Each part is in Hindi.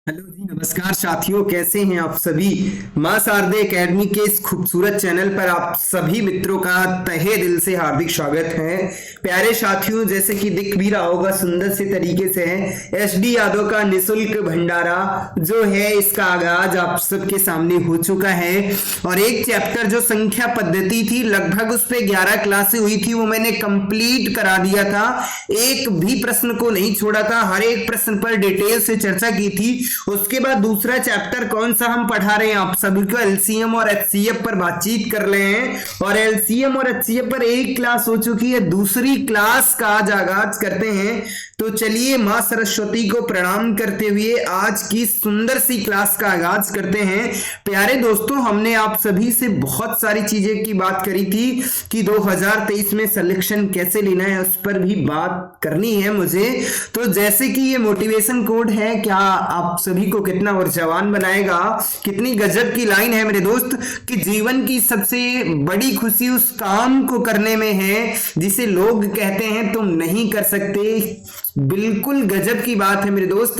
हेलो जी, नमस्कार साथियों। कैसे हैं आप सभी। मां शारदे एकेडमी के इस खूबसूरत चैनल पर आप सभी मित्रों का तहे दिल से हार्दिक स्वागत है। प्यारे साथियों, जैसे कि दिख भी रहा होगा सुंदर से तरीके से है एसडी यादव का निशुल्क भंडारा जो है इसका आगाज आप सबके सामने हो चुका है। और एक चैप्टर जो संख्या पद्धति थी, लगभग उस पे 11 क्लासें हुई थी, वो मैंने कंप्लीट करा दिया था। एक भी प्रश्न को नहीं छोड़ा था, हर एक प्रश्न पर डिटेल से चर्चा की थी। उसके बाद दूसरा चैप्टर कौन सा हम पढ़ा रहे हैं आप सभी को, एलसीएम और एचसीएफ पर बातचीत कर रहे हैं। और एलसीएम और एचसीएफ पर एक क्लास हो चुकी है, दूसरी क्लास का आज आगाज करते हैं। तो चलिए मां सरस्वती को प्रणाम करते हुए आज की सुंदर सी क्लास का आगाज करते हैं। प्यारे दोस्तों, हमने आप सभी से बहुत सारी चीजें की बात करी थी कि 2023 में सिलेक्शन कैसे लेना है, उस पर भी बात करनी है मुझे। तो जैसे कि ये मोटिवेशन कोड है, क्या आप सभी को कितना ऊर्जावान बनाएगा, कितनी गजब की लाइन है मेरे दोस्त कि जीवन की सबसे बड़ी खुशी उस काम को करने में है जिसे लोग कहते हैं तुम नहीं कर सकते। बिल्कुल गजब की बात है मेरे दोस्त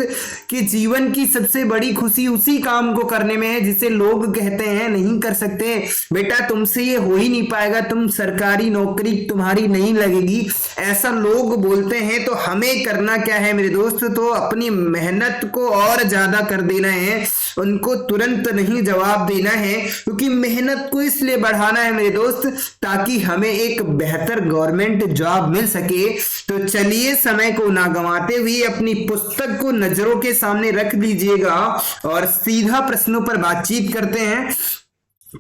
कि जीवन की सबसे बड़ी खुशी उसी काम को करने में है जिसे लोग कहते हैं नहीं कर सकते। बेटा तुमसे ये हो ही नहीं पाएगा, तुम सरकारी नौकरी तुम्हारी नहीं लगेगी, ऐसा लोग बोलते हैं। तो हमें करना क्या है मेरे दोस्त, तो अपनी मेहनत को और ज्यादा कर देना है, उनको तुरंत नहीं जवाब देना है, क्योंकि मेहनत को इसलिए बढ़ाना है मेरे दोस्त ताकि हमें एक बेहतर गवर्नमेंट जॉब मिल सके। तो चलिए समय को ना गंवाते हुए अपनी पुस्तक को नजरों के सामने रख लीजिएगा और सीधा प्रश्नों पर बातचीत करते हैं।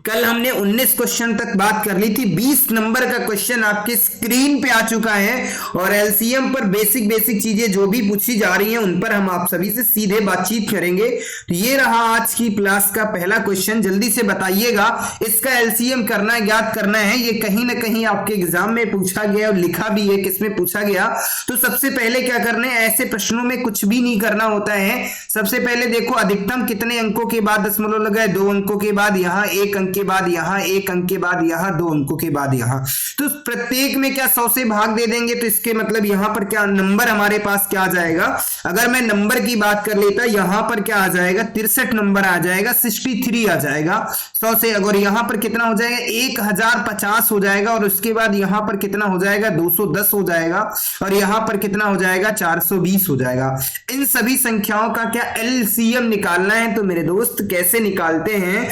कल हमने 19 क्वेश्चन तक बात कर ली थी, 20 नंबर का क्वेश्चन आपके स्क्रीन पे आ चुका है और एलसीएम पर बेसिक चीजें जो भी पूछी जा रही हैं उन पर हम आप सभी से सीधे बातचीत करेंगे। तो ये रहा आज की क्लास का पहला क्वेश्चन, जल्दी से बताइएगा। इसका एलसीएम करना है, ज्ञात करना है। ये कहीं ना कहीं आपके एग्जाम में पूछा गया और लिखा भी है किसमें पूछा गया। तो सबसे पहले क्या करना है, ऐसे प्रश्नों में कुछ भी नहीं करना होता है। सबसे पहले देखो अधिकतम कितने अंकों के बाद दशमलव लगाए, 2 अंकों के बाद यहाँ 1 अंक के बाद यहाँ 1 अंक के बाद यहाँ 2 अंकों के बाद यहाँ। तो प्रत्येक में क्या 100 से भाग दे देंगे, तो इसके मतलब यहाँ पर क्या नंबर हमारे पास क्या आ जाएगा। अगर मैं नंबर की बात कर लेता, यहाँ पर क्या आ जाएगा 63 नंबर आ जाएगा, 63 आ जाएगा 100 से। अगर यहाँ पर कितना हो जाएगा 1050 हो जाएगा, और उसके बाद यहाँ पर कितना हो जाएगा 210 हो जाएगा, और यहाँ पर कितना हो जाएगा 420 हो जाएगा। इन सभी संख्याओं का क्या एलसीएम निकालना है। तो मेरे दोस्त कैसे निकालते हैं,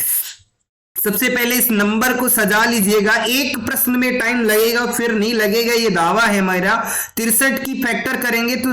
सबसे पहले इस नंबर को सजा लीजिएगा। एक प्रश्न में टाइम लगेगा फिर नहीं लगेगा, ये दावा है मेरा। 63 की फैक्टर करेंगे तो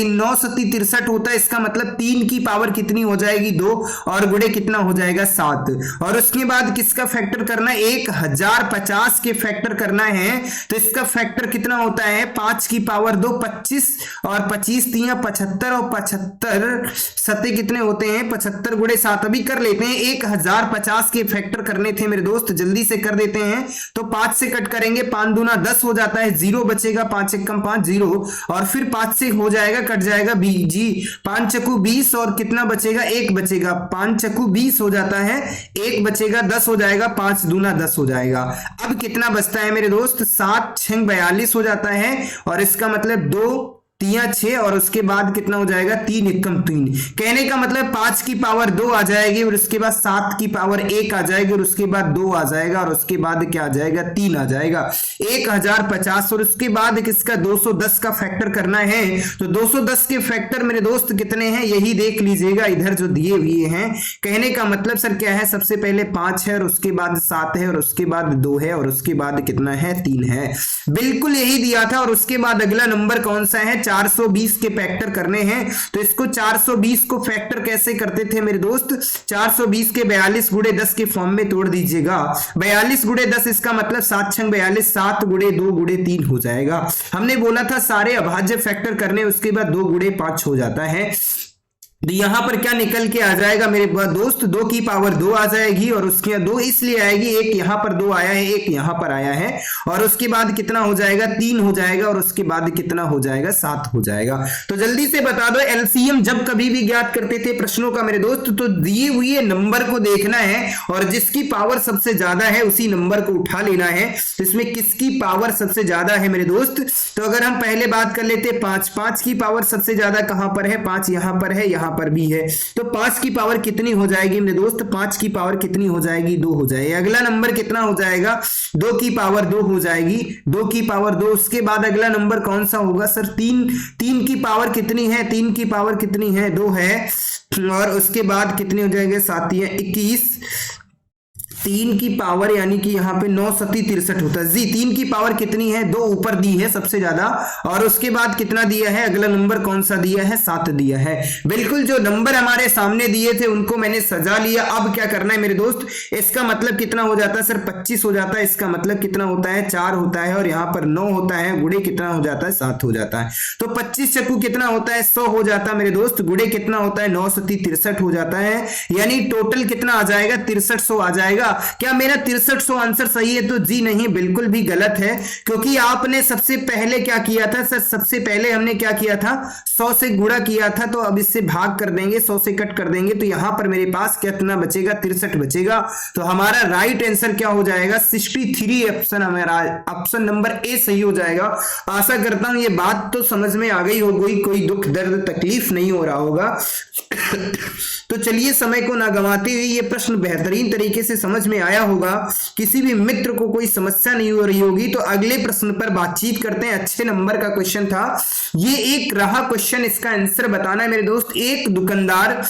9 सती 63 होता है, इसका मतलब 3 की पावर कितनी हो जाएगी 2, और गुणे कितना हो जाएगा 7। और उसके बाद किसका फैक्टर करना है, 1050 के फैक्टर करना है। तो इसका फैक्टर कितना होता है 5 की पावर 2 25, और 25 3 75, और 75 सते कितने होते हैं 75 गुणे 7। अभी कर लेते हैं, 1050 के फैक्टर करने थे मेरे दोस्त, जल्दी से कर देते हैं। तो 5 से कट करेंगे, 5 दूना 10 हो जाता है, 0 बचेगा, 5 1 5 0, और फिर 5 से हो जाएगा कट जाएगा जी 5 चक्कू 20, और कितना बचेगा 1 बचेगा, 5 चक्कू 20 हो जाता है, 1 बचेगा 10 हो जाएगा, 5 दूना 10 हो जाएगा। अब कितना बचता है मेरे दोस्त 7 6 42 हो जाता है, और इसका मतलब 2 3 6, और उसके बाद कितना हो जाएगा 3 एकम 3। कहने का मतलब 5 की पावर 2 आ जाएगी, और उसके बाद 7 की पावर 1 आ जाएगी, और उसके बाद 2 आ जाएगा, और उसके बाद क्या आ जाएगा 3 आ जाएगा, 1050। और उसके बाद किसका 210 का फैक्टर करना है। तो 210 के फैक्टर मेरे दोस्त कितने हैं यही देख लीजिएगा, इधर जो दिए हुए हैं। कहने का मतलब सर क्या है, सबसे पहले 5 है, और उसके बाद 7 है, और उसके बाद 2 है, और उसके बाद कितना है 3 है। बिल्कुल यही दिया था। और उसके बाद अगला नंबर कौन सा है, 420 के फैक्टर करने हैं। तो इसको 420 को फैक्टर कैसे करते थे मेरे दोस्त, 420 के 42 गुणे 10 के फॉर्म में तोड़ दीजिएगा। 42 गुणे 10, इसका मतलब 7 6 42, 7 गुणे 2 गुणे 3 हो जाएगा। हमने बोला था सारे अभाज्य फैक्टर करने, उसके बाद 2 गुणे 5 हो जाता है। यहां पर क्या निकल के आ जाएगा मेरे दोस्त, 2 की पावर 2 आ जाएगी, और उसके 2 इसलिए आएगी, एक यहां पर 2 आया है, एक यहां पर आया है, और उसके बाद कितना हो जाएगा 3 हो जाएगा, और उसके बाद कितना हो जाएगा 7 हो जाएगा। तो जल्दी से बता दो, एलसीएम जब कभी भी ज्ञात करते थे प्रश्नों का मेरे दोस्त, तो दिए हुए नंबर को देखना है, और जिसकी पावर सबसे ज्यादा है उसी नंबर को उठा लेना है। तो इसमें किसकी पावर सबसे ज्यादा है मेरे दोस्त, तो अगर हम पहले बात कर लेते 5 की पावर सबसे ज्यादा कहां पर है, 5 यहां पर है, यहां पर भी है। तो 5 की पावर कितनी हो जाएगी मेरे दोस्त? 5 की पावर कितनी हो जाएगी? 2 हो जाएगी। अगला नंबर कितना हो जाएगा? 2 की पावर 2 हो जाएगी, 2 की पावर 2। उसके बाद अगला नंबर कौन सा होगा सर? 3 की पावर कितनी है? 3 की पावर कितनी है? 2 है। और उसके बाद कितने हो जाएंगे साथियों? 21। 3 की पावर यानी कि यहाँ पे 9 सती 63 होता है जी। 3 की पावर कितनी है? 2 ऊपर दी है सबसे ज्यादा। और उसके बाद कितना दिया है? अगला नंबर कौन सा दिया है? 7 दिया है। बिल्कुल जो नंबर हमारे सामने दिए थे उनको मैंने सजा लिया। अब क्या करना है मेरे दोस्त? इसका मतलब कितना हो जाता है सर? 25 हो जाता है। इसका मतलब कितना होता है? 4 होता है। और यहाँ पर 9 होता है, गुड़े कितना हो जाता है? 7 हो जाता है। तो 25 चक्कू कितना होता है? 100 हो जाता है मेरे दोस्त। गुड़े कितना होता है? 9 सती 63 हो जाता है। यानी टोटल कितना आ जाएगा? 6300 आ जाएगा। क्या मेरा 6300 आंसर सही है? तो जी नहीं, बिल्कुल भी गलत है। क्योंकि आपने सबसे पहले क्या किया था सर? सबसे पहले हमने क्या किया था? 100 से गुणा किया था। तो अब इससे भाग कर देंगे, 100 से कट कर देंगे, तो यहां पर मेरे पास कितना बचेगा? 63 बचेगा। तो हमारा राइट आंसर क्या हो जाएगा? 63 ऑप्शन हमारा, ऑप्शन नंबर ए सही हो जाएगा। आशा करता हूं ये बात तो समझ में आ गई होगी, कोई दुख दर्द तकलीफ नहीं हो रहा होगा। तो चलिए समय को ना गंवाते हुए ये प्रश्न बेहतरीन तरीके से समझ में आया होगा, किसी भी मित्र को कोई समस्या नहीं हो रही होगी। तो अगले प्रश्न पर बातचीत करते हैं। अच्छे नंबर का क्वेश्चन था ये, एक रहा क्वेश्चन, इसका आंसर बताना है मेरे दोस्त। एक दुकानदार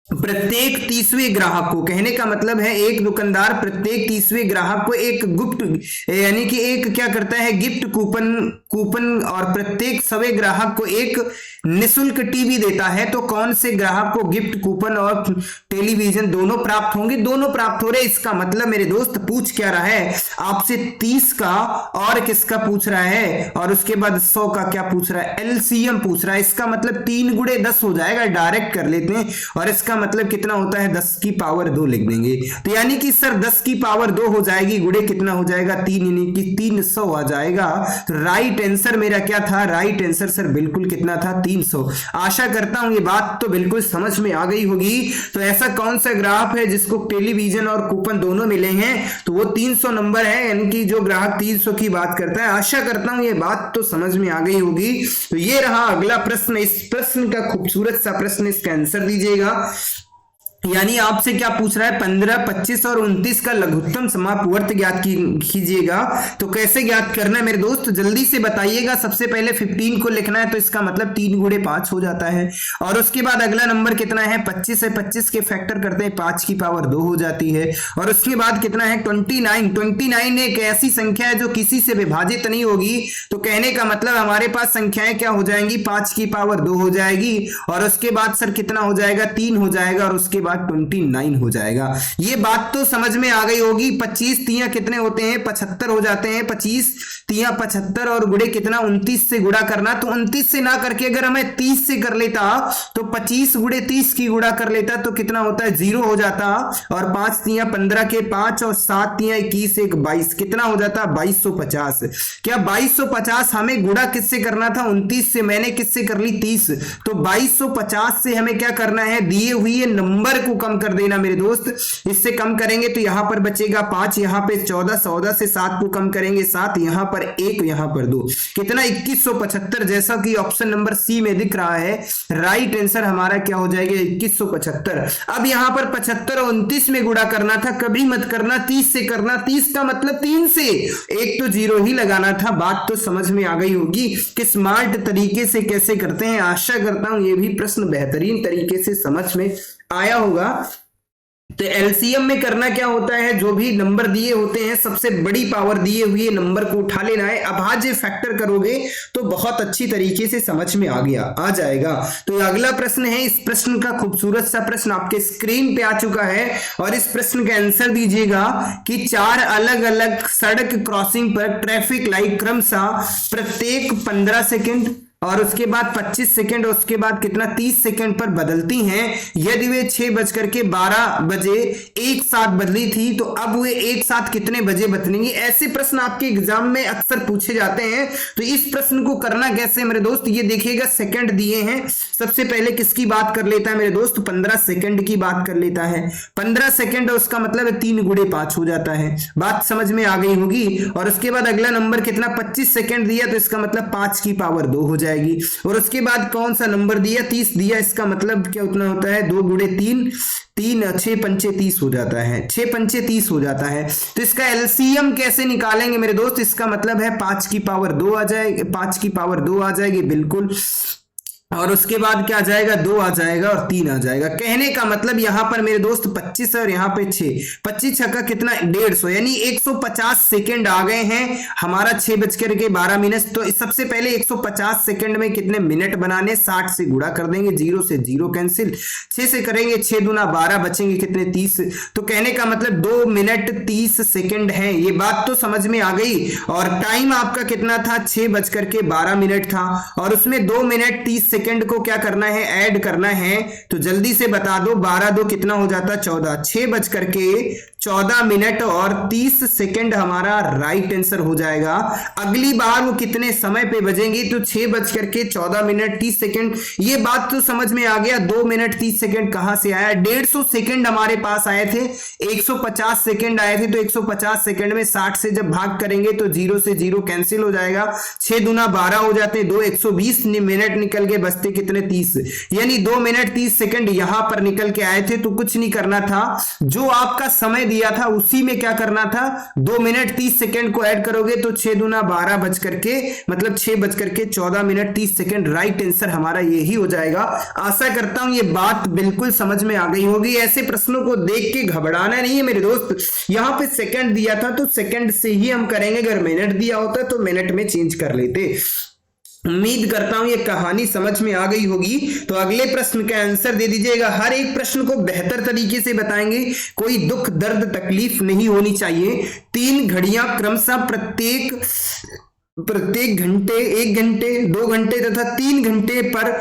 प्रत्येक 30वें ग्राहक को, कहने का मतलब है एक दुकानदार प्रत्येक 30वें ग्राहक को एक गिफ्ट यानी कि एक क्या करता है? गिफ्ट कूपन और प्रत्येक 100वें ग्राहक को एक निशुल्क टीवी देता है। तो कौन से ग्राहक को गिफ्ट कूपन और टेलीविजन दोनों प्राप्त होंगे? दोनों प्राप्त हो रहे। इसका मतलब मेरे दोस्त पूछ क्या रहा है आपसे? 30 का और किसका पूछ रहा है? और उसके बाद 100 का क्या पूछ रहा है? एलसीएम पूछ रहा है। इसका मतलब 3 गुणे 10 हो जाएगा, डायरेक्ट कर लेते हैं। और इसका मतलब कितना होता है? 10 की पावर 2 लिख देंगे। तो यानी कि सर 10 की पावर 2 हो जाएगी, गुणे कितना हो जाएगा? 3, यानी कि 300 आ जाएगा। तो राइट आंसर मेरा क्या था? राइट आंसर सर बिल्कुल कितना था? 300। आशा करता हूं ये बात तो बिल्कुल समझ में आ गई होगी। तो ऐसा कौन सा ग्राहक है जिसको टेलीविजन और कूपन दोनों मिले हैं? तो वो 300 नंबर है, यानी कि जो ग्राहक 300 की बात करता है। आशा करता हूं ये बात तो समझ में आ गई होगी। तो ये रहा अगला प्रश्न। इस प्रश्न का खूबसूरत सा प्रश्न, इसका आंसर दीजिएगा। यानी आपसे क्या पूछ रहा है? 15, 25 और 29 का लघुत्तम समापवर्त ज्ञात कीजिएगा। तो कैसे ज्ञात करना है मेरे दोस्त? जल्दी से बताइएगा। सबसे पहले 15 को लिखना है, तो इसका मतलब 3 गुणे 5 हो जाता है। और उसके बाद अगला नंबर कितना है? 25 है। 25 के फैक्टर करते हैं, 5 की पावर 2 हो जाती है। और उसके बाद कितना है? 29। 29 एक ऐसी संख्या है जो किसी से विभाजित नहीं होगी। तो कहने का मतलब हमारे पास संख्याएं क्या हो जाएंगी? 5 की पावर 2 हो जाएगी। और उसके बाद सर कितना हो जाएगा? 3 हो जाएगा। और उसके बाद 29 हो जाएगा। ये बात तो समझ में आ गई होगी। 25 तिया कितने होते हैं? 75 हो जाते हैं। 25 तिया 75 और गुणे कितना? 29 से गुणा करना। तो 29 से ना करके अगर हमें 30 से कर लेता तो 25 गुणे 30 की गुणा कर लेता तो कितना होता है? 0 हो जाता। और 5 तिया 15 के 5 और 7 तिया 21, 1 22, कितना हो जाता? 2250। क्या 2250 हमें गुणा किससे करना था? 29 से। मैंने किससे कर ली? 30। तो 2250 से हमें क्या करना है? दिए हुए नंबर को कम कर देना मेरे दोस्त। इससे कम करेंगे तो यहां पर बचेगा 5, यहां पे 14, 14 से 7 को कम करेंगे 7, यहां पर 1, यहां पर 2, कितना? 2175। जैसा कि ऑप्शन नंबर सी में दिख रहा है, राइट आंसर हमारा क्या हो जाएगा? 2175। अब यहां पर 75 और 29 में गुणा करना था, कभी मत करना 30 से करना। 30 का मतलब 3 से, एक तो 0 ही लगाना था। बात तो समझ में आ गई होगी कि स्मार्ट तरीके से कैसे करते हैं। आशा करता हूं ये भी प्रश्न बेहतरीन तरीके से समझ में आया होगा। तो एलसीएम में करना क्या होता है? जो भी नंबर दिए होते हैं, सबसे बड़ी पावर दिए हुए नंबर को उठा लेना है। अभाज्य फैक्टर करोगे तो बहुत अच्छी तरीके से समझ में आ जाएगा। तो अगला प्रश्न है। इस प्रश्न का खूबसूरत सा प्रश्न आपके स्क्रीन पे आ चुका है। और इस प्रश्न का आंसर दीजिएगा कि 4 अलग अलग सड़क क्रॉसिंग पर ट्रैफिक लाइट क्रमशः प्रत्येक 15 सेकेंड और उसके बाद 25 सेकंड, उसके बाद कितना 30 सेकंड पर बदलती हैं। यदि वे 6:12 बजे एक साथ बदली थी तो अब वे एक साथ कितने बजे बदलेंगी? ऐसे प्रश्न आपके एग्जाम में अक्सर पूछे जाते हैं। तो इस प्रश्न को करना कैसे मेरे दोस्त? ये देखिएगा, सेकंड दिए हैं। सबसे पहले किसकी बात कर लेता है मेरे दोस्त? 15 सेकंड की बात कर लेता है। 15 सेकंड, उसका मतलब 3 गुणे 5 हो जाता है। बात समझ में आ गई होगी। और उसके बाद अगला नंबर कितना? 25 सेकंड दिया, तो इसका मतलब 5 की पावर 2 हो जाएगा। जाएगी। और उसके बाद कौन सा नंबर दिया, 30 दिया, इसका मतलब क्या उतना होता है 2 गुणे 3, 6 पंचे 30 हो जाता है, 6 पंचे 30 हो जाता है। तो इसका एलसीएम कैसे निकालेंगे मेरे दोस्त, इसका मतलब है 5 की पावर 2 आ जाएगी, 5 की पावर 2 आ जाएगी बिल्कुल, और उसके बाद क्या आ जाएगा 2 आ जाएगा और 3 आ जाएगा। कहने का मतलब यहां पर मेरे दोस्त 25 है और यहां पे 6, 25 छक्का कितना 150, यानी 150 सेकंड आ गए हैं हमारा 6:12। तो सबसे पहले 150 सेकंड में कितने मिनट बनाने, 60 से गुणा कर देंगे, 0 से 0 कैंसिल, 6 से करेंगे 6 दूना 12, बचेंगे कितने 30। तो कहने का मतलब 2 मिनट 30 सेकंड है, ये बात तो समझ में आ गई। और टाइम आपका कितना था 6:12 था, और उसमें 2 मिनट 30 सेकंड को क्या करना है, ऐड करना है। तो जल्दी से बता दो, 12 2 कितना हो जाता, 14, 6:14 और 30 सेकंड हमारा राइट आंसर हो जाएगा। अगली बार वो कितने समय पे बजेंगे, तो 6:14 30 सेकंड। ये बात तो समझ में आ गया, 2 मिनट 30 सेकंड कहां से आया, 150 सेकंड हमारे पास आए थे, 150 सेकंड आए थे, तो 150 सेकंड में 60 से जब भाग करेंगे तो 0 से 0 कैंसिल हो जाएगा, 6 दूना 12 हो जाते हैं, 2 120 मिनट निकल के बचते कितने 30, यानी 2 मिनट 30 सेकंड यहां पर निकल के आए थे। तो कुछ नहीं करना था, जो आपका समय दिया था उसी में क्या करना था, 2 मिनट 30 सेकंड को ऐड करोगे तो 6 दूना 12 बज करके मतलब 6:14 30 सेकंड, राइट आंसर हमारा यही हो जाएगा। आशा करता हूं ये बात बिल्कुल समझ में आ गई होगी। ऐसे प्रश्नों को देख के घबराना नहीं है मेरे दोस्त, यहां पे सेकंड दिया था तो सेकंड से ही हम करेंगे, अगर मिनट दिया होता तो मिनट में चेंज कर लेते। उम्मीद करता हूं ये कहानी समझ में आ गई होगी। तो अगले प्रश्न का आंसर दे दीजिएगा। हर एक प्रश्न को बेहतर तरीके से बताएंगे, कोई दुख दर्द तकलीफ नहीं होनी चाहिए। 3 घड़ियां क्रमशः प्रत्येक घंटे, 1 घंटे, 2 घंटे तथा 3 घंटे पर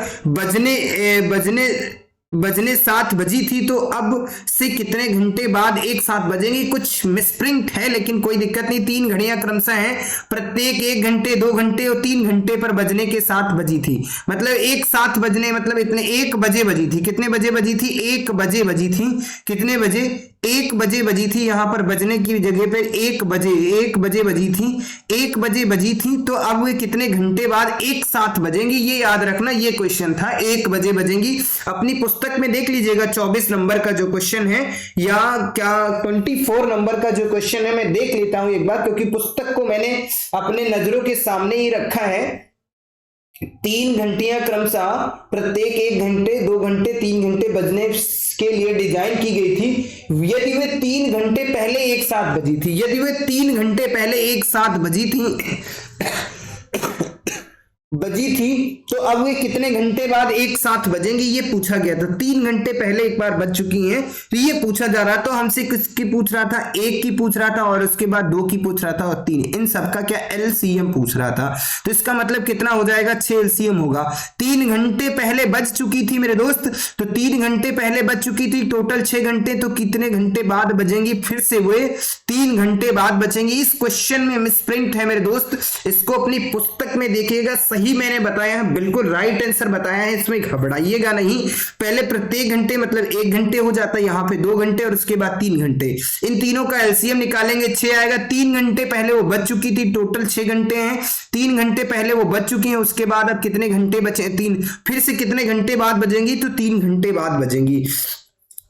बजने 7 बजी थी, तो अब से कितने घंटे बाद एक साथ बजेंगी। कुछ मिसप्रिंट है लेकिन कोई दिक्कत नहीं। 3 घड़ियां क्रमशः हैं, प्रत्येक 1 घंटे, 2 घंटे और 3 घंटे पर बजने के 7 बजी थी, मतलब एक साथ बजने, मतलब इतने 1 बजे बजी थी। कितने बजे बजी थी, 1 बजे बजी थी। कितने बजे, 1 बजे बजी थी। यहां पर बजने की जगह पे 1 बजे बजी थी, 1 बजे बजी थी। तो अब वे कितने घंटे बाद एक साथ बजेंगी, ये याद रखना, ये क्वेश्चन था, 1 बजे बजेंगी। अपनी पुस्तक में देख लीजिएगा 24 नंबर का जो क्वेश्चन है, या क्या 24 नंबर का जो क्वेश्चन है, मैं देख लेता हूं एक बार, क्योंकि पुस्तक को मैंने अपने नजरों के सामने ही रखा है। 3 घंटियां क्रमशः प्रत्येक 1 घंटे, 2 घंटे, 3 घंटे बजने के लिए डिजाइन की गई थी। यदि वे 3 घंटे पहले एक साथ बजी थी, यदि वे 3 घंटे पहले एक साथ बजी थी, तो अब वे कितने घंटे बाद एक साथ बजेंगी, ये पूछा गया था। 3 घंटे पहले एक बार बज चुकी हैं, तो ये पूछा जा रहा। तो हमसे किसकी पूछ रहा था, 1 की पूछ रहा था, और उसके बाद 2 की पूछ रहा था, और 3, इन सबका क्या एलसीएम पूछ रहा था। तो इसका मतलब कितना हो जाएगा, 6 एलसीएम होगा। 3 घंटे पहले बज चुकी थी मेरे दोस्त, तो 3 घंटे पहले बज चुकी थी, टोटल 6 घंटे, तो कितने घंटे बाद बजेंगी, फिर से वे 3 घंटे बाद बचेंगी। इस क्वेश्चन में मिसप्रिंट है मेरे दोस्त, इसको अपनी पुस्तक में देखिएगा, सही मैंने बताया है, बिल्कुल राइट आंसर बताया है, इसमें घबराइएगा नहीं। पहले प्रत्येक घंटे मतलब 1 घंटे हो जाता है, यहां पे 2 घंटे और उसके बाद 3 घंटे। इन तीनों का एलसीएम निकालेंगे, 6 आएगा। 3 घंटे पहले वो बच चुकी थी, टोटल 6 घंटे हैं। 3 घंटे पहले वो बच चुकी हैं, उसके बाद अब कितने घंटे बचे, 3, फिर से कितने घंटे बाद बजेंगी, तो 3 घंटे बाद बजेंगी।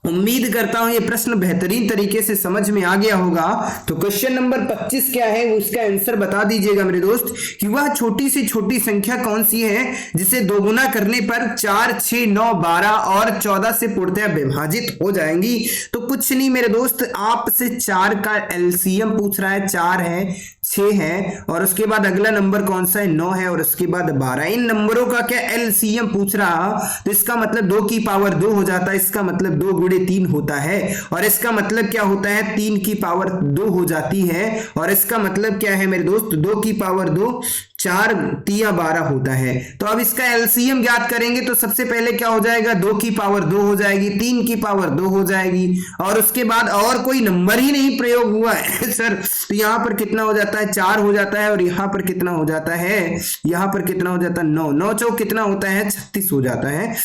उम्मीद करता हूं ये प्रश्न बेहतरीन तरीके से समझ में आ गया होगा। तो क्वेश्चन नंबर 25 क्या है, उसका आंसर बता दीजिएगा मेरे दोस्त, कि वह छोटी से छोटी संख्या कौन सी है जिसे दोगुना करने पर 4, 6, 9, 12 और 14 से पूर्णतः विभाजित हो जाएंगी। तो कुछ नहीं मेरे दोस्त, आपसे 4 का एलसीएम पूछ रहा है, 4 है, 6 है, और उसके बाद अगला नंबर कौन सा है, 9 है, और उसके बाद 12। इन नंबरों का क्या एलसीएम पूछ रहा, तो इसका मतलब 2 की पावर 2 हो जाता है, इसका मतलब 2 गुणे 3 होता है, और इसका मतलब क्या होता है, 3 की पावर 2 हो जाती है, और इसका मतलब क्या है मेरे दोस्त, 2 की पावर 2, 4 3 12 होता है। तो अब इसका एलसीएम ज्ञात करेंगे, तो सबसे पहले क्या हो जाएगा, 2 की पावर 2 हो जाएगी, 3 की पावर 2 हो जाएगी, और उसके बाद और कोई नंबर ही नहीं प्रयोग हुआ है सर। तो यहां पर कितना हो जाता है, 4 हो जाता है, और यहां पर कितना हो जाता है, यहां पर कितना हो जाता है, 9 9 चौक कितना होता है, 36 हो जाता है।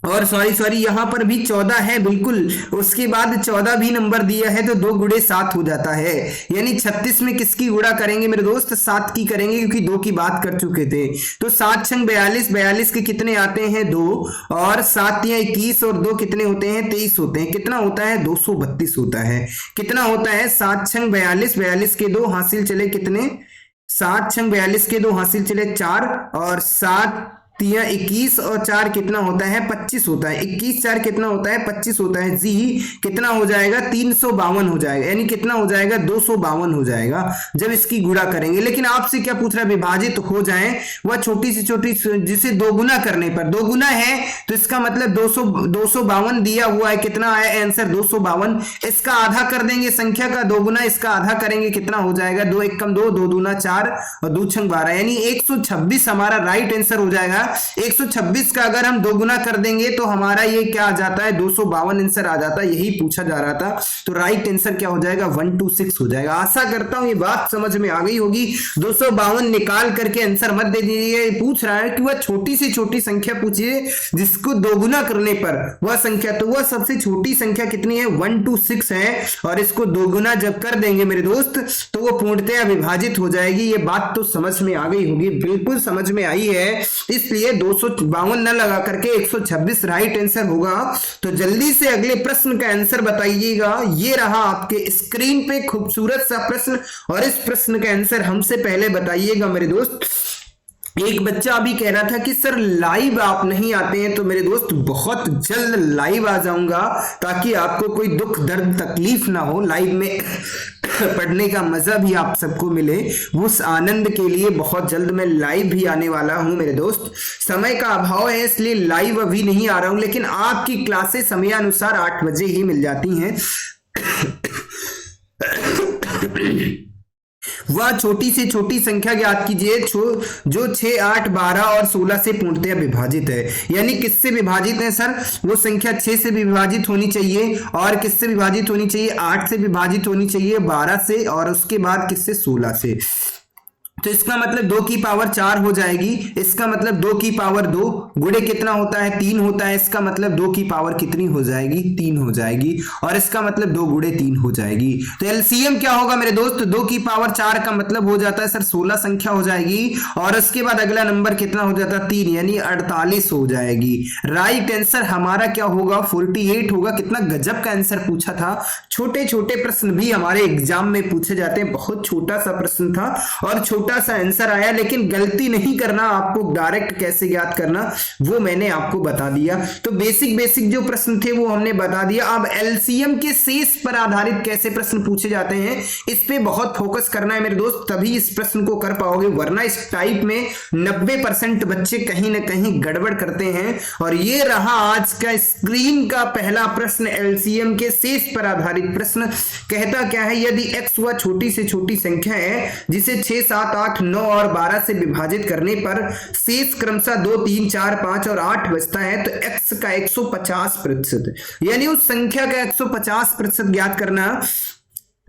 और सॉरी यहाँ पर भी 14 है बिल्कुल, उसके बाद 14 भी नंबर दिया है तो 2 गुणे 7 हो जाता है। यानी 36 में किसकी गुणा करेंगे मेरे दोस्त? 7 की करेंगे, क्योंकि 2 की बात कर चुके थे। तो 7 छंग 42, 42 के कितने आते हैं? 2, और 7 या 21 और 2 कितने होते हैं? 23 होते हैं। कितना होता है? 232 होता है। कितना होता है? 7 छंग 42, 42 के 2 हासिल चले कितने? 7 छंग 42 के 2 हासिल चले 4, और 7 तिया 21 और 4 कितना होता है? 25 होता है। 21 4 कितना होता है? 25 होता है। जी कितना हो जाएगा? 352 हो जाएगा। यानी कितना हो जाएगा? 252 हो जाएगा जब इसकी गुणा करेंगे। लेकिन आपसे क्या पूछ रहा है? विभाजित हो जाए वह छोटी से छोटी, जिसे दो गुना करने पर, दो गुना है तो इसका मतलब 252 दिया हुआ है। कितना आया आंसर? 252। इसका आधा कर देंगे संख्या का, 2 गुना इसका आधा करेंगे, कितना हो जाएगा? 2 एक कम 2, 2 दूना 4 और 2 छंग 12, यानी 126 हमारा राइट आंसर हो जाएगा। 126 का अगर हम 2 गुना कर देंगे तो हमारा ये क्या आ जाता है? 252 आंसर आ जाता है। यही पूछा जा रहा था। तो राइट आंसर क्या हो जाएगा? 126 हो जाएगा। आशा करता हूं ये बात समझ में आ गई होगी। 252 निकाल करके आंसर मत दे दीजिए। पूछ रहा है कि वह छोटी से छोटी संख्या पूछिए जिसको 2 गुना करने पर वह संख्या, तो वह सबसे छोटी संख्या कितनी है? 126 है। और इसको 2 गुना जब कर देंगे मेरे दोस्त तो वो पूर्णतया विभाजित हो जाएगी। ये बात तो समझ में आ गई होगी, बिल्कुल समझ में आई है। इसलिए 252 न लगा करके 126 राइट आंसर होगा। तो जल्दी से अगले प्रश्न का आंसर बताइएगा। ये रहा आपके स्क्रीन पे खूबसूरत सा प्रश्न, और इस प्रश्न का आंसर हमसे पहले बताइएगा मेरे दोस्त। एक बच्चा अभी कह रहा था कि सर लाइव आप नहीं आते हैं, तो मेरे दोस्त बहुत जल्द लाइव आ जाऊंगा ताकि आपको कोई दुख दर्द तकलीफ ना हो। लाइव में पढ़ने का मजा भी आप सबको मिले, उस आनंद के लिए बहुत जल्द मैं लाइव भी आने वाला हूं मेरे दोस्त। समय का अभाव है इसलिए लाइव अभी नहीं आ रहा हूं, लेकिन आपकी क्लासेस समयानुसार 8 बजे ही मिल जाती हैं। वह छोटी से छोटी संख्या ज्ञात कीजिए जो 6, 8, 12 और 16 से पूर्णतया विभाजित है। यानी किससे विभाजित है सर? वो संख्या 6 से भी विभाजित होनी चाहिए, और किससे विभाजित होनी चाहिए? 8 से विभाजित होनी चाहिए, 12 से, और उसके बाद किससे? 16 से। तो इसका मतलब 2 की पावर 4 हो जाएगी। इसका मतलब 2 की पावर 2 गुणे कितना होता है? 3 होता है। इसका मतलब 2 की पावर कितनी हो जाएगी? 3 हो जाएगी। और इसका मतलब 2 गुणे 3 हो जाएगी। तो एलसीएम क्या होगा मेरे दोस्त? 2 की पावर 4 का मतलब हो जाता है सर 16 संख्या हो जाएगी, और उसके बाद अगला नंबर कितना हो जाता है? 3, यानी 48 हो जाएगी। राइट आंसर हमारा क्या होगा? 48 होगा। कितना गजब का आंसर पूछा था। छोटे छोटे प्रश्न भी हमारे एग्जाम में पूछे जाते हैं। बहुत छोटा सा प्रश्न था और छोटा सा आंसर आया, लेकिन गलती नहीं करना, आपको डायरेक्ट कैसे याद करना वो मैंने आपको बता दिया। तो बेसिक जो प्रश्न थे वो हमने बता दिया। अब एलसीएम के शेष पर आधारित कैसे प्रश्न पूछे जाते हैं इस पे बहुत फोकस करना है मेरे दोस्त, तभी इस प्रश्न को कर पाओगे। वरना इस टाइप में 90% बच्चे कहीं ना कहीं गड़बड़ करते हैं। और ये रहा आज का स्क्रीन का पहला प्रश्न, एलसीएम के शेष पर आधारित प्रश्न। कहता क्या है? यदि एक्स वह छोटी से छोटी संख्या है जिसे 6, 7, 8, 9 और 12 से विभाजित करने पर शेष क्रमशः 2, 3, 4, 5 और 8 बचता है, तो x का 150%, यानी उस संख्या का 150% ज्ञात करना।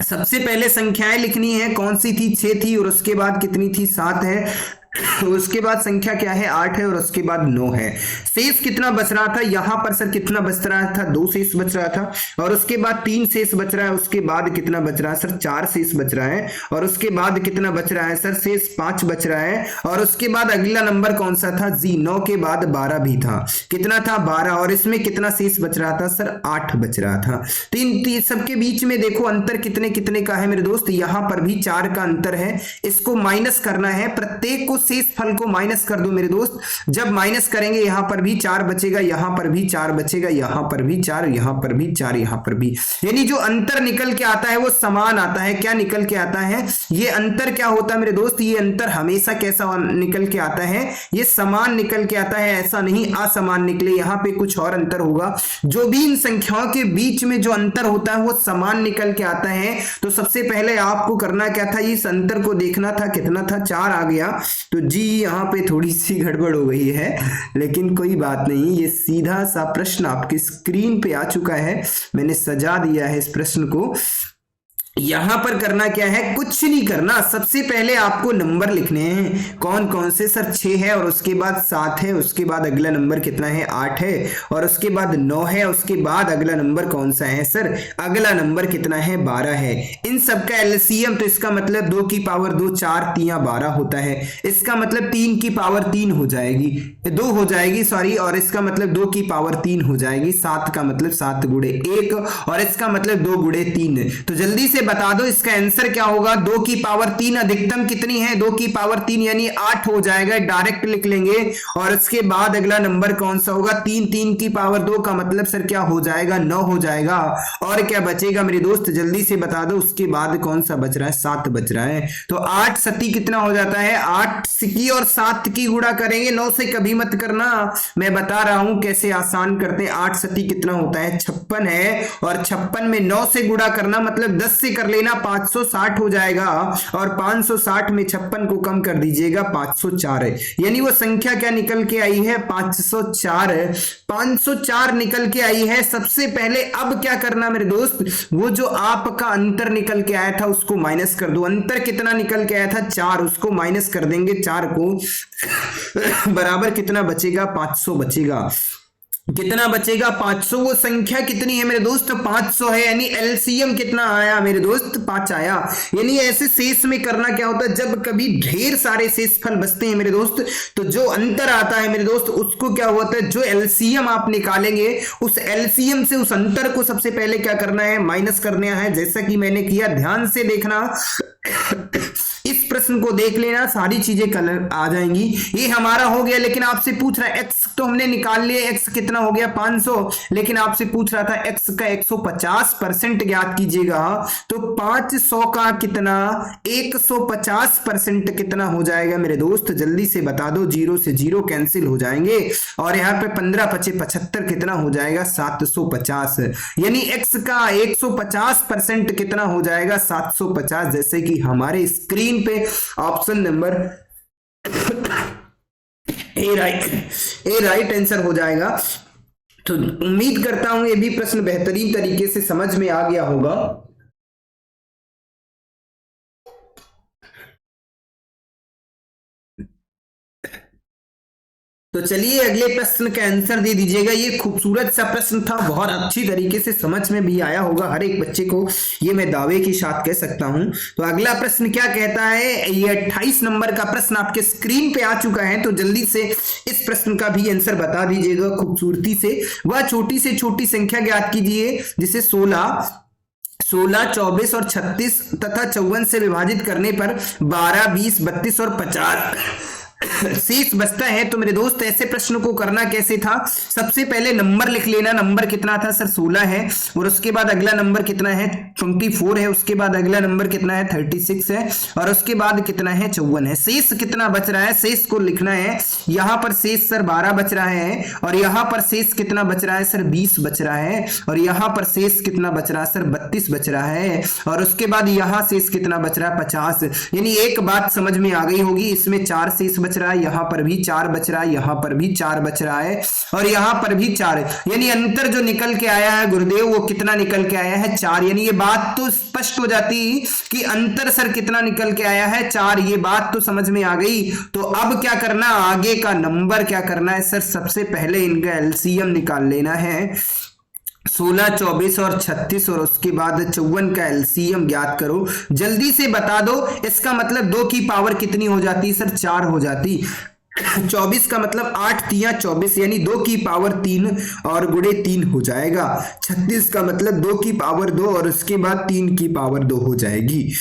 सबसे पहले संख्याएं लिखनी है। कौन सी थी? 6 थी, और उसके बाद कितनी थी? 7 है। तो उसके बाद संख्या क्या है? 8 है, और उसके बाद 9 है। शेष कितना बच रहा था? यहां पर सर कितना बच रहा था? 2 शेष बच रहा था, और उसके बाद 3 शेष बच रहा है। उसके बाद कितना बच रहा है सर? 4 शेष बच रहा है, और उसके बाद कितना बच रहा है सर? शेष 5 बच रहा है। और उसके बाद अगला नंबर कौन सा था? जी। 9 के बाद 12 भी था। कितना था? 12, और इसमें कितना शेष बच रहा था सर? 8 बच रहा था। तो इन सबके बीच में देखो अंतर कितने कितने का है मेरे दोस्त? यहां पर भी 4 का अंतर है। इसको माइनस करना है, प्रत्येक को शेष फल को माइनस कर दो मेरे दोस्त। जब माइनस करेंगे यहां पर भी 4 बचेगा, यहां पर भी 4 बचेगा, यहां पर भी 4, यहां पर भी 4, यहां पर भी, यानी जो अंतर निकल के आता है वो समान आता है। क्या निकल के आता है? ये अंतर क्या होता है मेरे दोस्त? ये अंतर हमेशा कैसा निकल के आता है? ये समान निकल के आता है, ऐसा नहीं असमान निकले। यहां पे कुछ और अंतर होगा। जो भी इन संख्याओं के बीच में जो अंतर होता है वो समान निकल के आता है। तो सबसे पहले आपको करना क्या था? इस अंतर को देखना था। कितना था? 4 आ गया। तो जी यहाँ पे थोड़ी सी गड़बड़ हो गई है, लेकिन कोई बात नहीं। ये सीधा सा प्रश्न आपकी स्क्रीन पे आ चुका है, मैंने सजा दिया है इस प्रश्न को। यहां पर करना क्या है, कुछ नहीं करना। सबसे पहले आपको नंबर लिखने हैं। कौन कौन से सर, 6 है और उसके बाद 7 है, उसके बाद अगला नंबर कितना है, 8 है, और उसके बाद 9 है, उसके बाद अगला नंबर कौन सा है सर, अगला नंबर कितना है, 12 है। इन सब का एलसीएम, तो इसका मतलब 2 की पावर 2, 4 3 12 होता है। इसका मतलब 3 की पावर 3 हो जाएगी, 2 हो जाएगी सॉरी, और इसका मतलब 2 की पावर 3 हो जाएगी। 7 का मतलब 7 गुणे 1, और इसका मतलब 2 गुणे 3। तो जल्दी से बता दो इसका आंसर क्या होगा। 2 की पावर 3 अधिकतम कितनी है, 2 की पावर 3 यानी 8 हो जाएगा, डायरेक्ट लिख लेंगे। और इसके बाद अगला नंबर कौन सा होगा, 3, 3 की पावर 2 का मतलब सर क्या हो जाएगा, 9 हो जाएगा। और क्या बचेगा मेरे दोस्त, जल्दी से बता दो। उसके बाद कौन सा बच रहा है, 7 बच रहा है। तो 8 सती कितना हो जाता है, 8 की और 7 की गुणा करेंगे, 9 से कभी मत करना, मैं बता रहा हूं कैसे आसान करते हैं। 8 सती कितना होता है, 56 है, और 56 में 9 से गुणा करना मतलब 10 से कर लेना, 560 हो जाएगा। और 560 में 56 को कम कर दीजिएगा, 504 है। यानी वो संख्या क्या निकल के आई है, 504। 504 निकल के आई है। सबसे पहले अब क्या करना मेरे दोस्त, वो जो आपका अंतर निकल के आया था उसको माइनस कर दो। अंतर कितना निकल के आया था, 4, उसको माइनस कर देंगे 4 को बराबर कितना बचेगा, 500 बचेगा। कितना बचेगा, 500। वो संख्या कितनी है मेरे दोस्त, 500 है। यानी एलसीएम कितना आया मेरे दोस्त, 5 आया। यानी ऐसे शेष में करना क्या होता है, जब कभी ढेर सारे शेषफल बचते हैं मेरे दोस्त, तो जो अंतर आता है मेरे दोस्त उसको क्या होता है, जो एलसीएम आप निकालेंगे उस एलसीएम से उस अंतर को सबसे पहले क्या करना है, माइनस करना है। जैसा कि मैंने किया, ध्यान से देखना इस प्रश्न को देख लेना, सारी चीजें कलर आ जाएंगी। ये हमारा हो गया, लेकिन आपसे पूछ रहा है एक्स तो हमने निकाल लिया, एक्स कितना हो गया 500, लेकिन आपसे पूछ रहा था एक्स का 150% ज्ञात कीजिएगा। तो 500 का कितना 150% कितना हो जाएगा मेरे दोस्त, जल्दी से बता दो। 0 से 0 कैंसिल हो जाएंगे, और यहाँ पे 15 × 75 कितना हो जाएगा, 750। यानी एक्स का 150% कितना हो जाएगा, 750। जैसे कि हमारे स्क्रीन पे option number A right answer हो जाएगा। तो उम्मीद करता हूं ये भी प्रश्न बेहतरीन तरीके से समझ में आ गया होगा। तो चलिए अगले प्रश्न का आंसर दे दीजिएगा। ये खूबसूरत सा प्रश्न था, बहुत अच्छी तरीके से समझ में भी आया होगा हर एक बच्चे को, ये मैं दावे के साथ कह सकता हूं। तो अगला प्रश्न क्या कहता है, ये 28 नंबर का प्रश्न आपके स्क्रीन पे आ चुका है। तो जल्दी से इस प्रश्न का भी आंसर बता दीजिएगा खूबसूरती से। वह छोटी से छोटी संख्या ज्ञात कीजिए जिसे 16, 24 और 36 तथा 54 से विभाजित करने पर 12, 20, 32 और 50 शेष बचता है। तो मेरे दोस्त ऐसे प्रश्न को करना कैसे था, सबसे पहले नंबर लिख लेना। नंबर कितना था सर, 16 है, और उसके बाद अगला नंबर कितना है, 24 है, उसके बाद अगला नंबर कितना है, 36 है, और उसके बाद कितना है, 54 है। शेष कितना बच रहा है, शेष को लिखना है। यहां पर शेष सर 12 बच रहा है, और यहां पर शेष कितना बच रहा है सर, 20 बच रहा है, और यहां पर शेष कितना बच रहा है सर, 32 बच रहा है, और उसके बाद यहां शेष कितना बच रहा है, 50। यानी एक बात समझ में आ गई होगी, इसमें 4 शेष बच रहा है, यहां पर भी 4 बच रहा है, यहां पर भी 4 बच रहा है, और यहां पर भी 4। यानी अंतर जो निकल के आया है गुरुदेव, वो कितना निकल के आया है, 4। यानी ये बात तो स्पष्ट हो जाती कि अंतर सर कितना निकल के आया है, 4। ये बात तो समझ में आ गई। तो अब क्या करना, आगे का नंबर क्या करना है सर, सबसे पहले इनका एलसीएम निकाल लेना है। 16, 24 और 36, और उसके बाद 54 का एलसीएम ज्ञात करो। जल्दी से बता दो, इसका मतलब 2 की पावर कितनी हो जाती सर, 4 हो जाती। 24 का मतलब 8 3 24, यानी 2 की पावर 3 और गुणे 3 हो जाएगा। 36 का मतलब 2 की पावर 2 और उसके बाद 3 की पावर 2 हो जाएगी।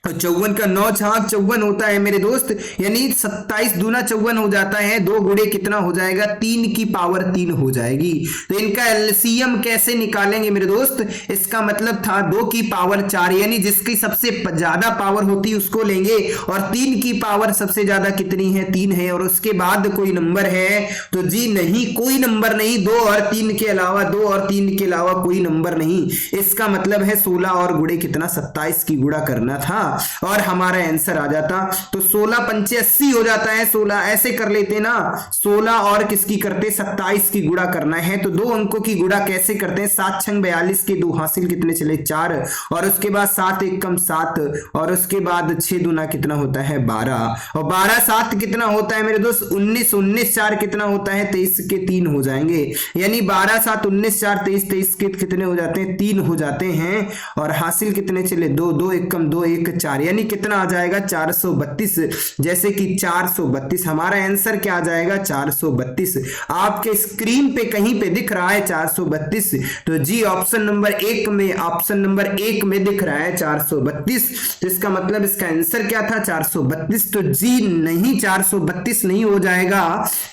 54 का 9 छाक 54 होता है मेरे दोस्त, यानी 27 दूना 54 हो जाता है। 2 गुणे कितना हो जाएगा, 3 की पावर 3 हो जाएगी। तो इनका एलसीएम कैसे निकालेंगे मेरे दोस्त, इसका मतलब था 2 की पावर 4, यानी जिसकी सबसे ज्यादा पावर होती है उसको लेंगे, और 3 की पावर सबसे ज्यादा कितनी है, 3 है, और उसके बाद कोई नंबर है तो जी नहीं, कोई नंबर नहीं। 2 और 3 के अलावा, 2 और 3 के अलावा कोई नंबर नहीं। इसका मतलब है 16 और गुणे कितना, 27 की गुणा करना था। और हमारा आंसर आ जाता। तो 16 पंचे 80 हो जाता है। 16 ऐसे कर लेते ना, 16 और किसकी करते 27 की गुणा करना है। तो दो अंकों की गुणा कैसे करते हैं, 7 छंग 42 के 2 हासिल कितने चले 4, और उसके बाद 7 एक कम 7, और उसके बाद 6 दूना कितना होता है 12, और 12 7 कितना होता है मेरे दोस्त 19, 19 4 कितना होता है 23 के 3 हो जाएंगे, यानी 12 7 19 4 23, 23 के कितने हो जाते हैं 3 हो जाते हैं, और हासिल कितने चले 2, 2 एक कम 2 1 4, यानी कितना आ जाएगा 432। जैसे कि 432 हमारा आंसर क्या आ जाएगा 432। आपके स्क्रीन पे कहीं पे दिख रहा है 432, तो जी ऑप्शन नंबर 1 में, ऑप्शन नंबर 1 में दिख रहा है 432। तो इसका मतलब इसका आंसर क्या था 432। तो जी नहीं, 432 नहीं हो जाएगा,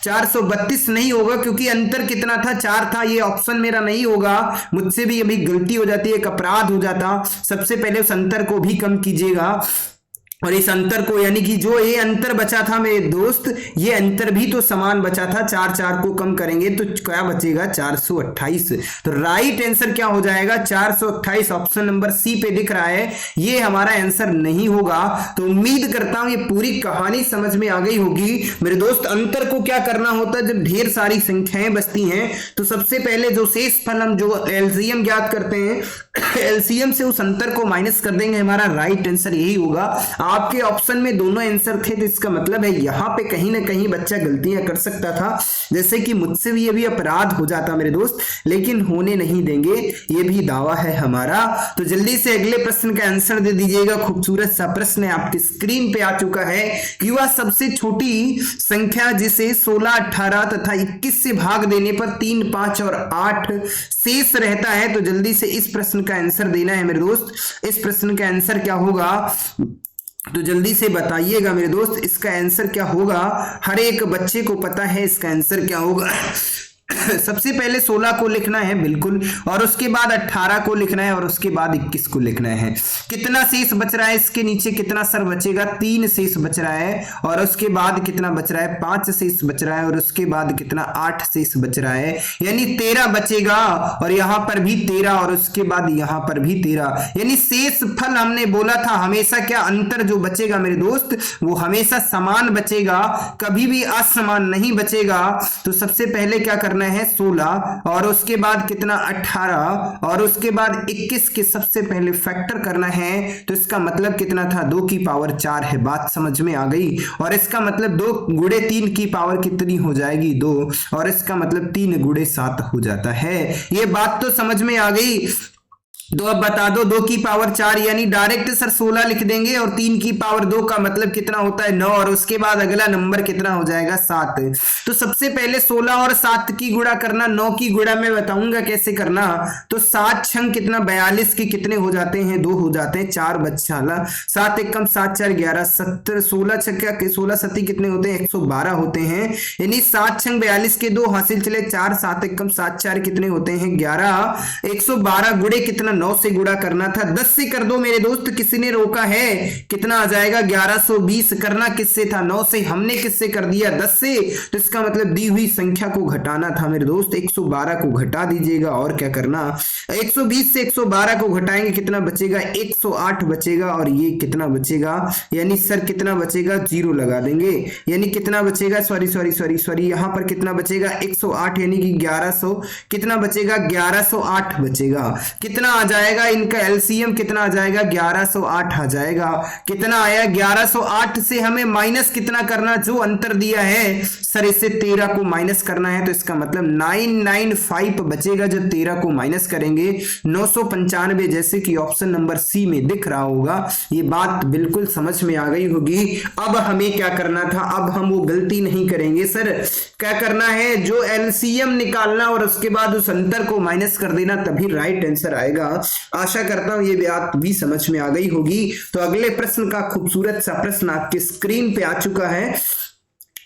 432 नहीं होगा, क्योंकि अंतर कितना था 4 था। ये ऑप्शन मेरा नहीं होगा, मुझसे भी अभी गलती हो जाती है, एक अपराध हो जाता। सबसे पहले उस अंतर को भी कम कीजिएगा, और इस अंतर को, यानी कि जो ये अंतर बचा था मेरे दोस्त, ये अंतर भी तो समान बचा था। 4 4 को कम करेंगे तो क्या बचेगा 428। तो राइट आंसर क्या हो जाएगा 428। ऑप्शन नंबर सी पे दिख रहा है, ये हमारा आंसर नहीं होगा। तो उम्मीद करता हूं ये पूरी कहानी समझ में आ गई होगी मेरे दोस्त। अंतर को क्या करना होता है, जब ढेर सारी संख्याएं बचती हैं तो सबसे पहले जो शेष फल हम जो एलसीएम ज्ञात करते हैं, एलसीएम से उस अंतर को माइनस कर देंगे। हमारा राइट आंसर यही होगा। आपके ऑप्शन में दोनों आंसर थे, तो इसका मतलब है यहां पे कहीं ना कहीं बच्चा गलतियां कर सकता था, जैसे कि मुझसे भी ये भी अपराध हो जाता मेरे दोस्त, लेकिन होने नहीं देंगे, ये भी दावा है हमारा। तो जल्दी से अगले प्रश्न का आंसर दे दीजिएगा। खूबसूरत सा प्रश्न है आपकी स्क्रीन पे आ चुका है कि वह सबसे छोटी संख्या जिसे 16 18 तथा 21 से भाग देने पर 3 5 और 8 शेष रहता है। तो जल्दी से इस प्रश्न का आंसर देना है मेरे दोस्त। इस प्रश्न का आंसर क्या होगा, तो जल्दी से बताइएगा मेरे दोस्त, इसका आंसर क्या होगा। हर एक बच्चे को पता है इसका आंसर क्या होगा। सबसे पहले 16 को लिखना है बिल्कुल, और उसके बाद 18 को लिखना है, और उसके बाद 21 को लिखना है। कितना शेष बच रहा है, इसके नीचे कितना सर बचेगा 3 शेष बच रहा है, और उसके बाद कितना बच रहा है 5 शेष बच रहा है, और उसके बाद कितना 8 शेष बच रहा है, यानी 13 बचेगा, और यहां पर भी 13, और उसके बाद यहां पर भी 13, यानी शेष फल हमने बोला था हमेशा क्या अंतर जो बचेगा मेरे दोस्त वो हमेशा समान बचेगा, कभी भी असमान नहीं बचेगा। तो सबसे पहले क्या करना है 16, और उसके बाद कितना 18, और उसके बाद 21 के सबसे पहले फैक्टर करना है। तो इसका मतलब कितना था 2 की पावर 4 है, बात समझ में आ गई। और इसका मतलब 2 गुणे 3 की पावर कितनी हो जाएगी 2, और इसका मतलब 3 गुणे 7 हो जाता है। ये बात तो समझ में आ गई। तो अब बता दो 2 की पावर 4, यानी डायरेक्ट सर 16 लिख देंगे, और 3 की पावर 2 का मतलब कितना होता है 9, और उसके बाद अगला नंबर कितना हो जाएगा 7। तो सबसे पहले 16 और 7 की गुणा करना, 9 की गुणा मैं बताऊंगा कैसे करना। तो 7 छंग कितना 42 के कितने हो जाते हैं 2 हो जाते हैं, 4 बच्चा 7 एक कम 7 4 11 70, 16 छक्का 16 सती कितने होते हैं 112 होते हैं, यानी 7 छंग 42 के 2 हासिल चले 4, 7 एक कम 7 4 कितने होते हैं 11, 112 गुणे कितना 9 से गुणा करना था, 10 से कर दो मेरे दोस्त, किसी ने रोका है, कितना आ जाएगा 1120। करना किससे था 9 से, हमने किससे कर दिया 10 से। तो इसका मतलब दी हुई संख्या को घटाना था मेरे दोस्त, 112 को घटा दीजिएगा, और क्या करना 120 से 112 को घटाएंगे कितना बचेगा 108 बचेगा, और ये कितना बचेगा, यानी सर कितना बचेगा 0 लगा देंगे, यानी कितना बचेगा सॉरी यहां पर कितना बचेगा 108, यानी कि 1100 कितना बचेगा 1108 बचेगा। कितना आ जाएगा इनका एलसीएम कितना आ जाएगा 1108 आ जाएगा। कितना आया 1108 से हमें माइनस कितना करना, जो अंतर दिया है सर इससे 13 को माइनस करना है। तो इसका मतलब 995 बचेगा, जब 13 को माइनस करेंगे 995, जैसे कि ऑप्शन नंबर सी में दिख रहा होगा। ये बात बिल्कुल समझ में आ गई होगी। अब हमें क्या करना था, अब हम वो गलती नहीं करेंगे सर। क्या करना है, जो एलसीएम निकालना और उसके बाद उस अंतर को माइनस कर देना, तभी राइट आंसर आएगा। आशा करता हूं ये बात भी समझ में आ गई होगी। तो अगले प्रश्न का खूबसूरत सा प्रश्न आपके स्क्रीन पे आ चुका है।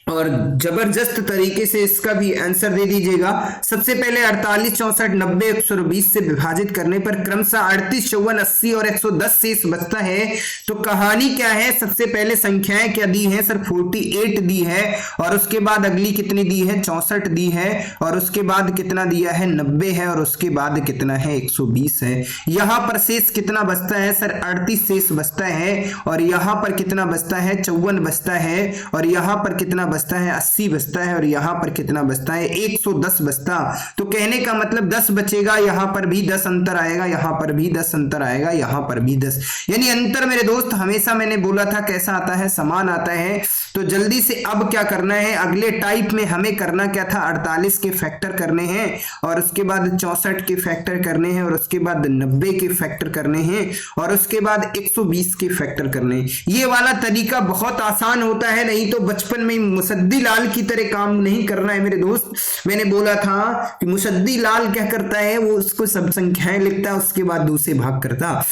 और जबरदस्त तरीके से इसका भी आंसर दे दीजिएगा। सबसे पहले 48, 64, 90, 120 से विभाजित करने पर क्रमशः 38, 54, 80 और 110 शेष बचता है। तो कहानी क्या है, सबसे पहले संख्याएं क्या दी है सर, 48 दी है, और उसके बाद अगली कितनी दी है, 64 दी है, और उसके बाद कितना दिया है, 90 है, और उसके बाद कितना है, 120 है। यहां पर शेष कितना बचता है सर, 38 शेष बचता है, और यहां पर कितना बचता है, 54 बचता है, और यहां पर कितना बचता है, 80 बचता है, और यहां पर कितना बचता है, 110 बचता। तो कहने का मतलब 10 बचेगा, यहां पर भी 10 अंतर आएगा, यहां पर भी 10 अंतर आएगा, यहां पर भी 10, यानी अंतर मेरे दोस्त हमेशा मैंने बोला था कैसा आता है, समान आता है। तो जल्दी से अब क्या करना है, अगले टाइप में हमें करना क्या था, 48 के फैक्टर करने हैं, और उसके बाद 64 के फैक्टर करने हैं, और उसके बाद 90 के फैक्टर करने हैं, और उसके बाद 120 के फैक्टर करने हैं। ये वाला तरीका बहुत आसान होता है, नहीं तो बचपन में मुसद्दी लाल की तरह काम नहीं करना है मेरे दोस्त। मैंने बोला था कि मुसद्दी लाल क्या करता है, वो उसको सब संख्याएं लिखता है, उसके बाद 2 से भाग करता।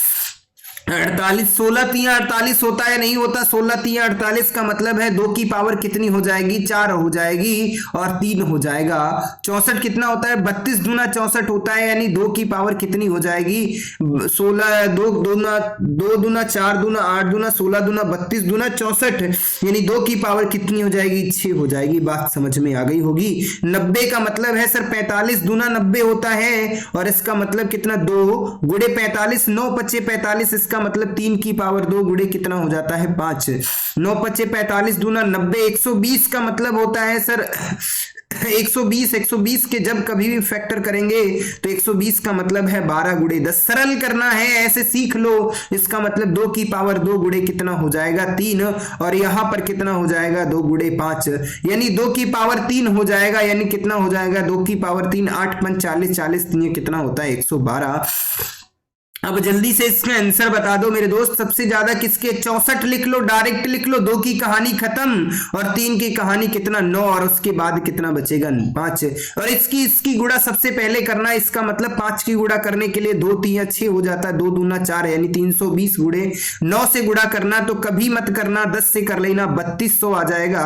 48, 16 तिया 48 होता है, नहीं होता, 16 तिया 48 का मतलब है 2 की पावर कितनी हो जाएगी, 4 हो जाएगी, और 3 हो जाएगा। 64 कितना होता है, 32 दूना 64 होता है, यानी 2 की पावर कितनी हो जाएगी, 16, 2 दूना 4 दूना 8 दूना 16 दूना 32 दूना 64, यानी 2 की पावर कितनी हो जाएगी, 6 हो जाएगी। बात समझ में आ गई होगी। 90 का मतलब है सर 45 दूना 90 होता है, और इसका मतलब कितना, 2 गुणे 45, 9 पच्चे 45, इसका मतलब 3 की पावर 2 गुणे कितना हो जाता है, 5, 9 पच्चे 45 दूना 90, 120 का मतलब होता है सर 120 के जब कभी भी फैक्टर करेंगे तो 120 का मतलब है 12 गुणे 10। सरल करना है, ऐसे सीख लो। इसका मतलब 2 की पावर 2 गुणे कितना हो जाएगा, 3, और यहां पर कितना हो जाएगा, 2 गुणे 5, यानी 2 की पावर 3 हो जाएगा, यानी कितना हो जाएगा, 2 की पावर 3, 8 5 40, 40 3 कितना होता है, 112। अब जल्दी से इसका आंसर बता दो मेरे दोस्त। सबसे ज्यादा किसके, 64 लिख लो, डायरेक्ट लिख लो, 2 की कहानी खत्म, और 3 की कहानी कितना, 9, और उसके बाद कितना बचेगा, 5, और इसकी गुणा सबसे पहले करना। इसका मतलब 5 की गुणा करने के लिए 2 3 6 हो जाता है, 2 दूना 4, यानी 320 गुणे 9 से गुणा करना, तो कभी मत करना, 10 से कर लेना, 3200 आ जाएगा।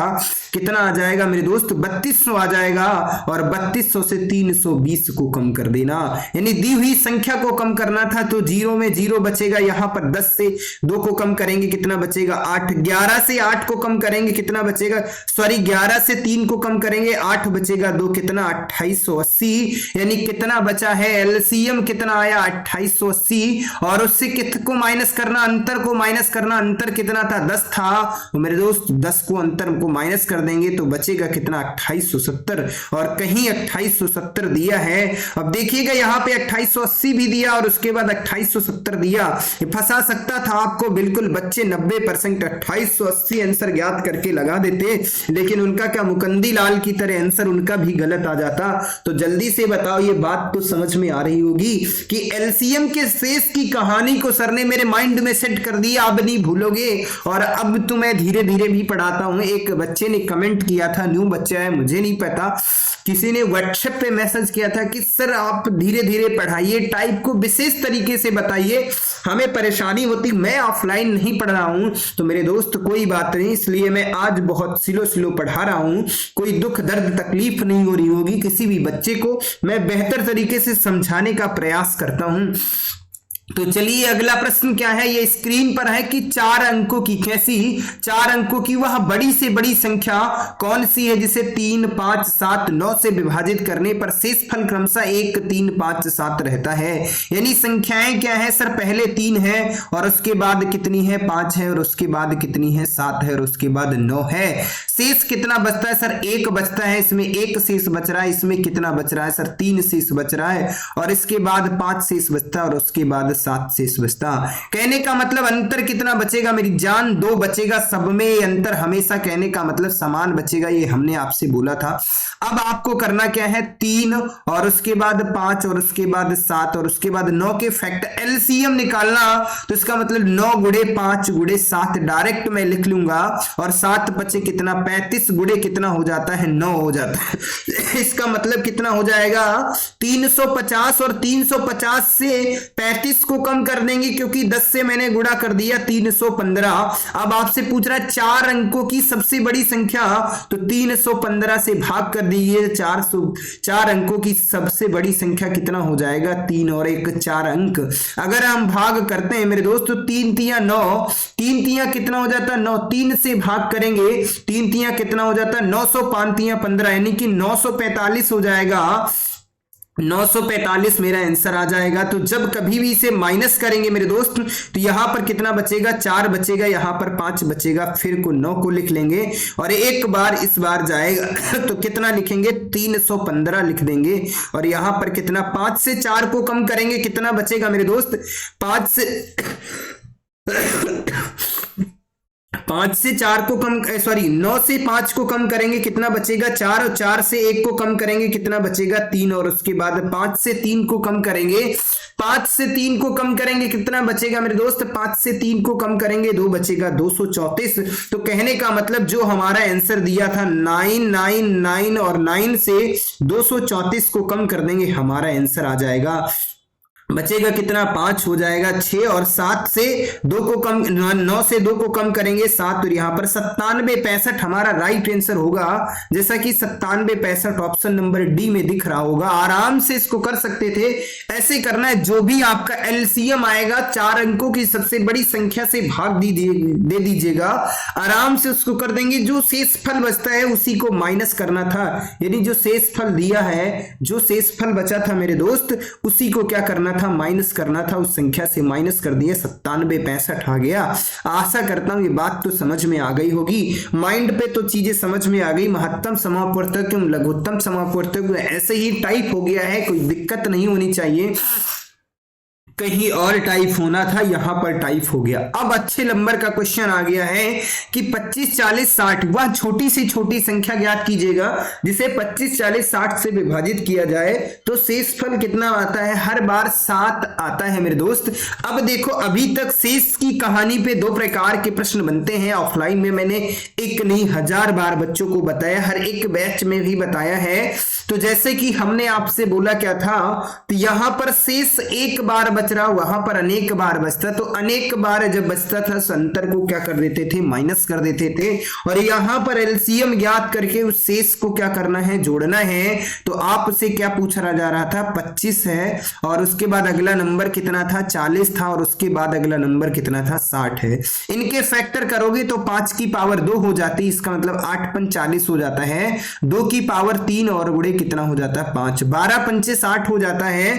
कितना आ जाएगा मेरे दोस्त, 3200 आ जाएगा, और 3200 से 320 को कम कर देना, यानी दी हुई संख्या को कम करना था। तो 0 में 0 बचेगा, यहां पर 10 से 2 को कम करेंगे कितना बचेगा, 8, 11 से 8 को कम करेंगे कितना बचेगा, सॉरी 11 से 3 को कम करेंगे, 8 बचेगा, 2 कितना, 2880, यानी कितना बचा है, एलसीएम कितना आया, 2880, और उससे कित को माइनस करना, अंतर को माइनस करना, अंतर कितना था, 10 था, तो मेरे दोस्त 10 को अंतर को माइनस कर देंगे तो बचेगा कितना, 2870, और कहीं 2870 दिया है। अब देखिएगा यहां पे 2880 भी दिया, और उसके बाद 2870 दिया। ये फंसा सकता था आपको, बिल्कुल बच्चे 90% 2880 आंसर ज्ञात करके लगा देते, लेकिन उनका क्या, मुकंदी लाल की तरह आंसर उनका भी गलत आ जाता। तो जल्दी से बताओ, ये बात तो समझ में आ रही होगी कि एलसीएम के शेष की कहानी को सर ने मेरे माइंड में सेट कर दिया, अब नहीं भूलोगे। और अब तो मैं धीरे धीरे भी पढ़ाता हूं। एक बच्चे ने कमेंट किया था, न्यू बच्चा है मुझे नहीं पता, किसी ने व्हाट्सएप पे मैसेज किया था कि सर आप धीरे धीरे पढ़ाइए, टाइप को विशेष तरीके से बताइए, हमें परेशानी होती, मैं ऑफलाइन नहीं पढ़ रहा हूं। तो मेरे दोस्त कोई बात नहीं, इसलिए मैं आज बहुत स्लो पढ़ा रहा हूं। कोई दुख दर्द तकलीफ नहीं हो रही होगी किसी भी बच्चे को, मैं बेहतर तरीके से समझाने का प्रयास करता हूं। तो चलिए अगला प्रश्न क्या है, ये स्क्रीन पर है कि 4 अंकों की, कैसी 4 अंकों की वह बड़ी से बड़ी संख्या कौन सी है जिसे 3 5 7 9 से विभाजित करने पर शेषफल क्रमशः 1 3 5 7 रहता है। यानी संख्याएं क्या है सर, पहले 3 है, और उसके बाद कितनी है, 5 है, और उसके बाद कितनी है, 7 है, और उसके बाद 9 है। शेष कितना बचता है सर, 1 बचता है, इसमें 1 शेष बच रहा है, इसमें कितना बच रहा है सर, 3 शेष बच रहा है, और इसके बाद 5 शेष बचता है, और उसके बाद 7 शेष बचता। कहने का मतलब अंतर कितना बचेगा मेरी जान, 2 बचेगा, सब में अंतर हमेशा कहने का मतलब समान बचेगा, ये हमने आपसे बोला था। अब आपको करना क्या है, 3 और उसके बाद 5 और उसके बाद 7 और उसके बाद 9 के फैक्टर एलसीएम निकालना। तो इसका मतलब 9 गुणे 5 गुणे 7 डायरेक्ट मैं लिख लूंगा, और 7 बचे कितना, 35 गुणे कितना हो जाता है 9 हो जाता है। इसका मतलब कितना हो जाएगा 350 और 350 से 35 को कम कर देंगे क्योंकि 10 से मैंने गुणा कर दिया 315। अब आपसे पूछ रहा है 4 अंकों की सबसे बड़ी संख्या, तो 315 से भाग कर दीजिए 4 अंकों की सबसे बड़ी संख्या कितना हो जाएगा 3 और 1 4 अंक। अगर हम भाग करते हैं मेरे दोस्त तो 3 तिया 9, 3 तिया कितना हो जाता है 9, 3 से भाग करेंगे 3 तिया कितना हो जाता है 900, 5 तिया 15 यानी कि 945 हो जाएगा। 945 मेरा आंसर आ जाएगा। तो जब कभी भी इसे माइनस करेंगे मेरे दोस्त तो यहां पर कितना बचेगा 4 बचेगा, यहां पर 5 बचेगा, फिर को 9 को लिख लेंगे और एक बार इस बार जाएगा तो कितना लिखेंगे 315 लिख देंगे। और यहां पर कितना 5 से 4 को कम करेंगे कितना बचेगा मेरे दोस्त 5 से 4 को कम, सॉरी 9 से 5 को कम करेंगे कितना बचेगा 4, और 4 से 1 को कम करेंगे कितना बचेगा 3, और उसके बाद 5 से 3 को कम करेंगे, 5 से 3 को कम करेंगे कितना बचेगा मेरे दोस्त 5 से 3 को कम करेंगे 2 बचेगा 234। तो कहने का मतलब जो हमारा आंसर दिया था 999 और 9 से 234 को कम कर देंगे हमारा आंसर आ जाएगा, बचेगा कितना 5 हो जाएगा 6, और 7 से 2 को कम 9 से 2 को कम करेंगे 7, और यहां पर 97 65 हमारा राइट आंसर होगा। जैसा कि 97 65 ऑप्शन नंबर डी में दिख रहा होगा। आराम से इसको कर सकते थे, ऐसे करना है जो भी आपका एलसीएम आएगा 4 अंकों की सबसे बड़ी संख्या से भाग दे दीजिएगा, आराम से उसको कर देंगे। जो शेष फल बचता है उसी को माइनस करना था, यानी जो शेष फल दिया है, जो शेष फल बचा था मेरे दोस्त उसी को क्या करना था माइनस करना था, उस संख्या से माइनस कर दिए 97 65 आ गया। आशा करता हूं ये बात तो समझ में आ गई होगी, माइंड पे तो चीजें समझ में आ गई। महत्तम समापवर्तक एवं लघुत्तम समापवर्तक ऐसे ही टाइप हो गया है, कोई दिक्कत नहीं होनी चाहिए, कहीं और टाइप होना था यहां पर टाइप हो गया। अब अच्छे नंबर का क्वेश्चन आ गया है कि 25 40 60 वह छोटी से छोटी संख्या ज्ञात कीजिएगा जिसे 25 40 60 से विभाजित किया जाए तो शेषफल कितना आता है, हर बार 7 आता है मेरे दोस्त। अब देखो अभी तक शेष की कहानी पे 2 प्रकार के प्रश्न बनते हैं, ऑफलाइन में मैंने एक नहीं 1000 बार बच्चों को बताया, हर एक बैच में भी बताया है। तो जैसे कि हमने आपसे बोला क्या था, तो यहां पर शेष एक बार बच रहा, वहां पर अनेक बार बचता, तो अनेक बार जब बचता था तो अंतर को क्या कर देते थे माइनस कर देते थे, और यहां पर एलसीएम ज्ञात करके उस शेष को क्या करना है जोड़ना है। तो आपसे क्या पूछा जा रहा था 25 है, और उसके बाद अगला नंबर कितना था 40 था, और उसके बाद अगला नंबर कितना था 60 है। इनके फैक्टर करोगे तो 5 की पावर 2 हो जाती, इसका मतलब 8 पंच 40 हो जाता है, 2 की पावर 3 और गुणे कितना हो जाता है 5, 12 पंचे 60 हो जाता है।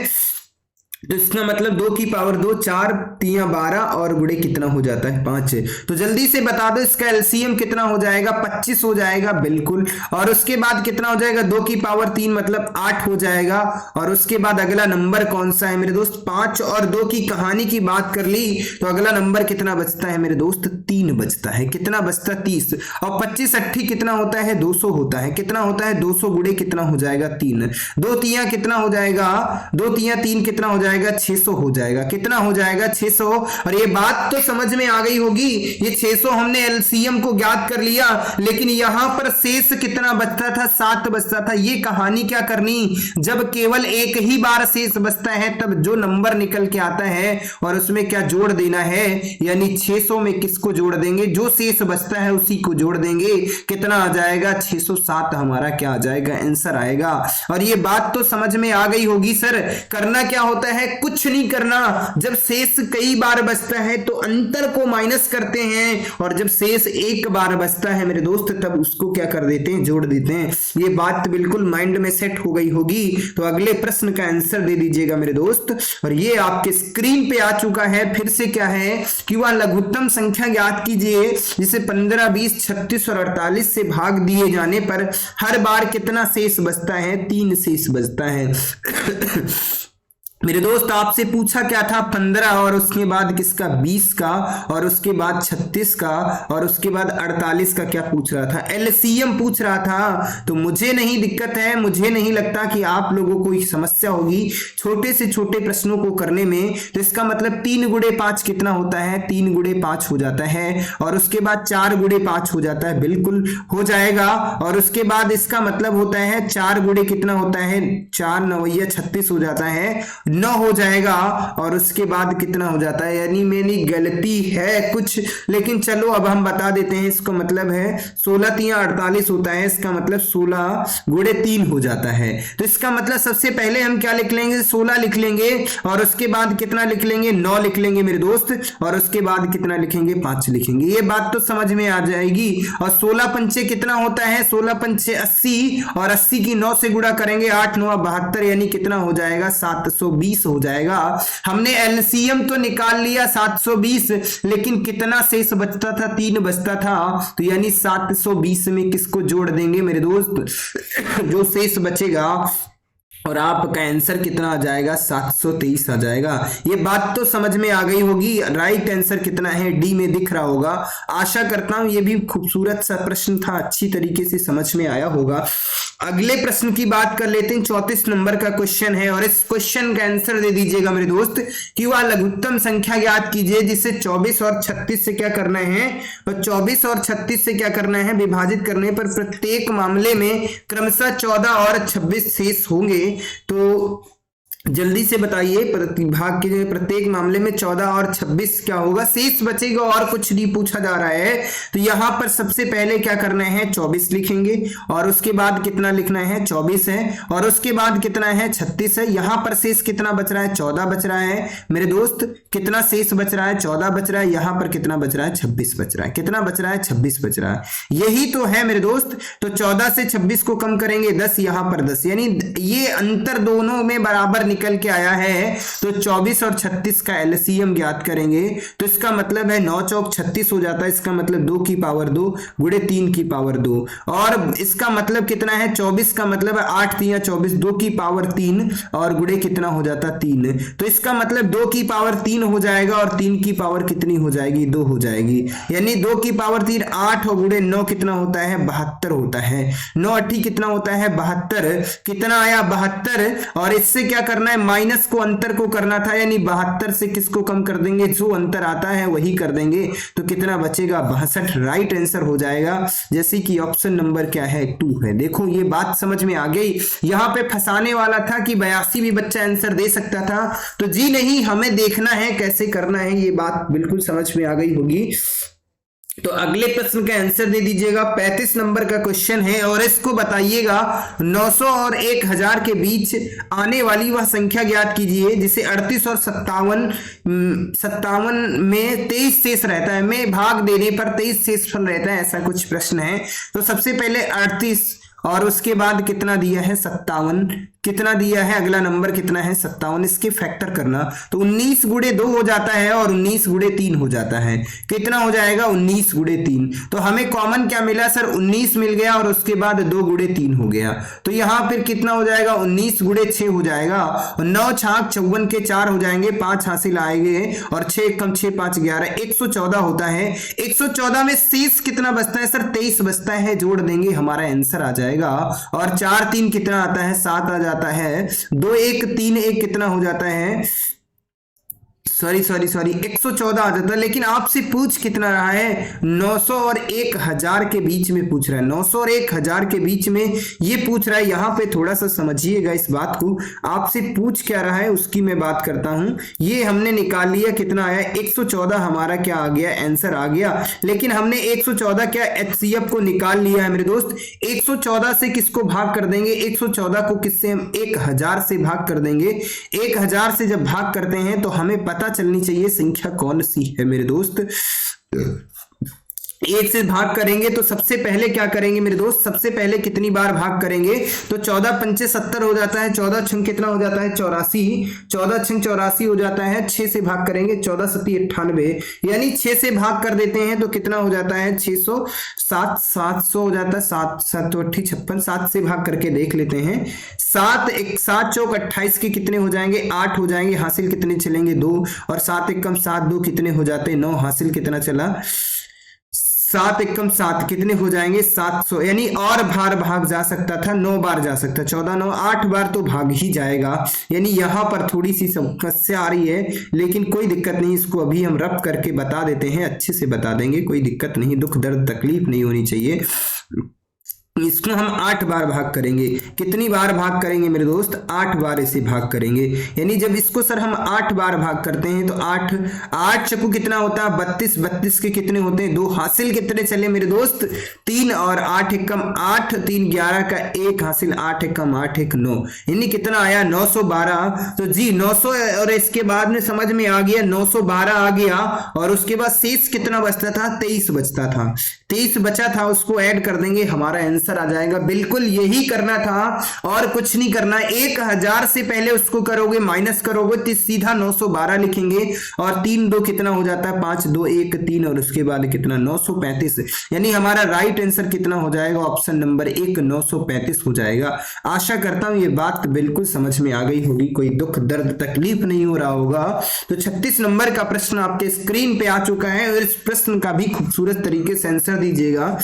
तो इसका मतलब 2 की पावर 2, 4 3 12 और गुणे कितना हो जाता है 5। तो जल्दी से बता दो इसका एलसीएम कितना हो जाएगा 25 हो जाएगा बिल्कुल, और उसके बाद कितना हो जाएगा 2 की पावर 3 मतलब 8 हो जाएगा, और उसके बाद अगला नंबर कौन सा है मेरे दोस्त 5, और 2 की कहानी की बात कर ली तो अगला नंबर कितना बचता है मेरे दोस्त 3 बचता है, कितना बचता 30, और 25 80 कितना होता है 200 होता है, कितना होता है 200 गुणे कितना हो जाएगा 3, 2 तिया कितना हो जाएगा 2 तिया 3 कितना हो जाएगा 600 हो जाएगा, कितना हो जाएगा 600। और ये बात तो समझ में आ गई होगी, ये 600 हमने एलसीएम को ज्ञात कर लिया, लेकिन यहां पर शेष कितना बचता था 7 बचता था। ये कहानी क्या करनी, जब केवल एक ही बार शेष बचता है तब जो नंबर निकल के आता है और उसमें क्या जोड़ देना है, यानी 600 में किसको जोड़ देंगे, जो शेष बचता है उसी को जोड़ देंगे, कितना आ जाएगा 607 हमारा क्या आ जाएगा आंसर आएगा। और ये बात तो समझ में आ गई होगी सर, करना क्या होता है कुछ नहीं करना, जब शेष कई बार बचता है तो अंतर को माइनस करते हैं, और जब शेष एक बार बचता है मेरे दोस्त तब उसको क्या कर देते हैं जोड़ देते हैं। ये बात बिल्कुल माइंड में सेट हो गई होगी। तो अगले प्रश्न का आंसर दे दीजिएगा मेरे दोस्त, और ये आपके स्क्रीन पे आ चुका है। फिर से क्या है कि वह लघुत्तम संख्या ज्ञात कीजिए जिसे 15 20 36 और 48 से भाग दिए जाने पर हर बार कितना शेष बचता है 3 शेष बचता है। मेरे दोस्त आपसे पूछा क्या था 15 और उसके बाद किसका 20 का और उसके बाद 36 का और उसके बाद 48 का क्या पूछ रहा था, एलसीएम पूछ रहा था। तो मुझे नहीं दिक्कत है, मुझे नहीं लगता कि आप लोगों को समस्या होगी छोटे से छोटे प्रश्नों को करने में। तो इसका मतलब 3 गुणे 5 कितना होता है, 3 गुणे 5 हो जाता है और उसके बाद 4 गुणे 5 हो जाता है, बिल्कुल हो जाएगा। और उसके बाद इसका मतलब होता है 4 गुणे कितना होता है, 4 9 36 हो जाता है, 9 हो जाएगा और उसके बाद कितना हो जाता है, यानी मेरी गलती है कुछ, लेकिन चलो अब हम बता देते हैं। इसका मतलब है 16 3 48 होता है, इसका मतलब 16 गुणे 3 हो जाता है। तो इसका मतलब सबसे पहले हम क्या लिख लेंगे, 16 लिख लेंगे और उसके बाद कितना लिख लेंगे, 9 लिख लेंगे मेरे दोस्त, और उसके बाद कितना लिखेंगे, 5 लिखेंगे। ये बात तो समझ में आ जाएगी। और 16 पंचे कितना होता है, 16 पंचे 80 और 80 की 9 से गुणा करेंगे, 8 9 72, यानी कितना हो जाएगा, 720 हो जाएगा। हमने एलसीएम तो निकाल लिया 720, लेकिन कितना शेष बचता था, 3 बचता था। तो यानी 720 में किसको जोड़ देंगे मेरे दोस्त, जो शेष बचेगा, और आपका आंसर कितना आ जाएगा, 723 आ जाएगा। ये बात तो समझ में आ गई होगी। राइट आंसर कितना है, डी में दिख रहा होगा। आशा करता हूं ये भी खूबसूरत सा प्रश्न था, अच्छी तरीके से समझ में आया होगा। अगले प्रश्न की बात कर लेते हैं। 34 नंबर का क्वेश्चन है और इस क्वेश्चन का आंसर दे दीजिएगा मेरे दोस्त कि वह लघुत्तम संख्या ज्ञात कीजिए जिसे 24 और 36 से क्या करना है, और 24 और 36 से क्या करना है, विभाजित करने पर प्रत्येक मामले में क्रमशः 14 और 26 शेष होंगे। तो जल्दी से बताइए, प्रतिभाग के प्रत्येक मामले में 14 और 26 क्या होगा, शेष बचेगा, और कुछ नहीं पूछा जा रहा है। तो यहां पर सबसे पहले क्या करना है, 24 लिखेंगे और उसके बाद कितना लिखना है, 24 है, और उसके बाद कितना है, 36 है। यहां पर शेष कितना बच रहा है, 14 बच रहा है मेरे दोस्त। कितना शेष बच रहा है, 14 बच रहा है। यहां पर कितना बच रहा है, 26 बच रहा है। कितना बच रहा है, 26 बच रहा है। यही तो है मेरे दोस्त। तो 14 से 26 को कम करेंगे 10, यहां पर 10, यानी ये अंतर दोनों में बराबर निकल के आया है। तो 24 और 36 का एलसीएम ज्ञात करेंगे। तो इसका मतलब है 9 चौक 36 हो जाता है। इसका मतलब 2 की पावर 2 गुणे 3 की पावर 2, और इसका मतलब कितना है, 24 का मतलब है 8 3 24, 2 की पावर 3 और गुणे कितना हो जाता है, 3। तो इसका मतलब 2 की पावर 3 हो जाएगा और 3 की पावर कितनी हो जाएगी, 2 हो जाएगी। यानी 2 की पावर 3 8 और गुणे 9 कितना होता है, 72 होता है। 9 8 कितना होता है, 72। कितना आया, 72। और इससे क्या करना है, माइनस को अंतर को करना था, यानी 72 से किसको कम कर देंगे, जो अंतर आता है वही कर देंगे। तो कितना बचेगा, 62। राइट आंसर हो जाएगा, जैसे कि ऑप्शन नंबर क्या है, 2 है। देखो ये बात समझ में आ गई। यहां पे फंसाने वाला था कि 82 भी बच्चा आंसर दे सकता था, तो जी नहीं, हमें देखना है कैसे करना है। ये बात बिल्कुल समझ में आ गई होगी। तो अगले प्रश्न का आंसर दे दीजिएगा। 35 नंबर का क्वेश्चन है और इसको बताइएगा 900 और 1000 के बीच आने वाली वह संख्या ज्ञात कीजिए जिसे 38 और 57 में 23 शेष रहता है, में भाग देने पर 23 शेषफल रहता है, ऐसा कुछ प्रश्न है। तो सबसे पहले 38 और उसके बाद कितना दिया है, 57। कितना दिया है, अगला नंबर कितना है, 57। इसके फैक्टर करना तो 19 गुणे 2 हो जाता है और 19 गुणे 3 हो जाता है। कितना हो जाएगा, 19 गुणे 3। तो हमें कॉमन क्या मिला सर, 19 मिल गया और उसके बाद 2 गुणे 3 हो गया। तो यहां फिर कितना हो जाएगा, 19 गुणे 6 हो जाएगा। 9 छाक 54 के 4 हो जाएंगे, 5 हासिल आएंगे और 6 कम 6 5 11, 114 होता है। 114 में शेष कितना बचता है सर, 23 बचता है। जोड़ देंगे, हमारा आंसर आ जाएगा। और 4 3 कितना आता है, 7 आ जाता है। 2 1 3 1 कितना हो जाता है, सॉरी 114 आ जाता है। लेकिन आपसे पूछ कितना रहा है, 900 और 1000 के बीच में पूछ रहा है। 900 और 1000 के बीच में ये पूछ रहा है। यहां पे थोड़ा सा समझिएगा इस बात को, आपसे पूछ क्या रहा है उसकी मैं बात करता हूं। ये हमने निकाल लिया, कितना आया, 114 हमारा क्या आ गया, आंसर आ गया। लेकिन हमने 114 क्या एचसीएफ को निकाल लिया है मेरे दोस्त। 114 से किसको भाग कर देंगे, 114 को किससे हम 1000 से भाग कर देंगे। 1000 से जब भाग करते हैं तो हमें पता चलनी चाहिए संख्या कौन सी है मेरे दोस्त। एक से भाग करेंगे तो सबसे पहले क्या करेंगे मेरे दोस्त, सबसे पहले कितनी बार भाग करेंगे, तो 14 पंचे 70 हो जाता है, 14 छंग कितना हो जाता है 84, 14 छंग 84 हो जाता है, 6 से भाग करेंगे 14 सती 98, यानी 6 से भाग कर देते हैं तो कितना हो जाता है 600, 700 हो जाता है, 7 7 तो 56, 7 से भाग करके देख लेते हैं, 7 चौक 28 के कितने हो जाएंगे 8 हो जाएंगे, हासिल कितने चलेंगे 2, और 7 एकम 7 2 कितने हो जाते हैं 9, हासिल कितना चला 7 एकम 7 कितने हो जाएंगे 700, यानी और बार भाग जा सकता था, 9 बार जा सकता, 14 9 8 बार तो भाग ही जाएगा, यानी यहां पर थोड़ी सी समस्या आ रही है, लेकिन कोई दिक्कत नहीं, इसको अभी हम रब करके बता देते हैं, अच्छे से बता देंगे, कोई दिक्कत नहीं, दुख दर्द तकलीफ नहीं होनी चाहिए। इसको हम 8 बार भाग करेंगे, कितनी बार भाग करेंगे मेरे दोस्त 8 बार इसे भाग करेंगे, यानी जब इसको सर हम 8 बार भाग करते हैं तो 8 चक्कू कितना होता है 32, 32 के कितने होते हैं 2, हासिल कितने चले मेरे दोस्त 3, और 8 एकम 8 3 11 का 1 हासिल 8 एकम 8 1 9, यानी कितना आया 912, तो जी 900, और इसके बाद में समझ में आ गया 912 आ गया, और उसके बाद शेष कितना बचता था 23 बचता था, 23 बचा था, उसको ऐड कर देंगे, हमारा आंसर आ जाएगा। बिल्कुल यही करना था और कुछ नहीं करना, 1000 से पहले उसको करोगे माइनस करोगे तो सीधा 912 लिखेंगे, और 3 2 कितना हो जाता है 5 2 1 3, और उसके बाद कितना 935, यानी हमारा राइट आंसर कितना हो जाएगा ऑप्शन नंबर 1 935 हो जाएगा। आशा करता हूं ये बात बिल्कुल समझ में आ गई होगी, कोई दुख दर्द तकलीफ नहीं हो रहा होगा। तो 36 नंबर का प्रश्न आपके स्क्रीन पे आ चुका है, और इस प्रश्न का भी खूबसूरत तरीके से आंसर दीजिएगा।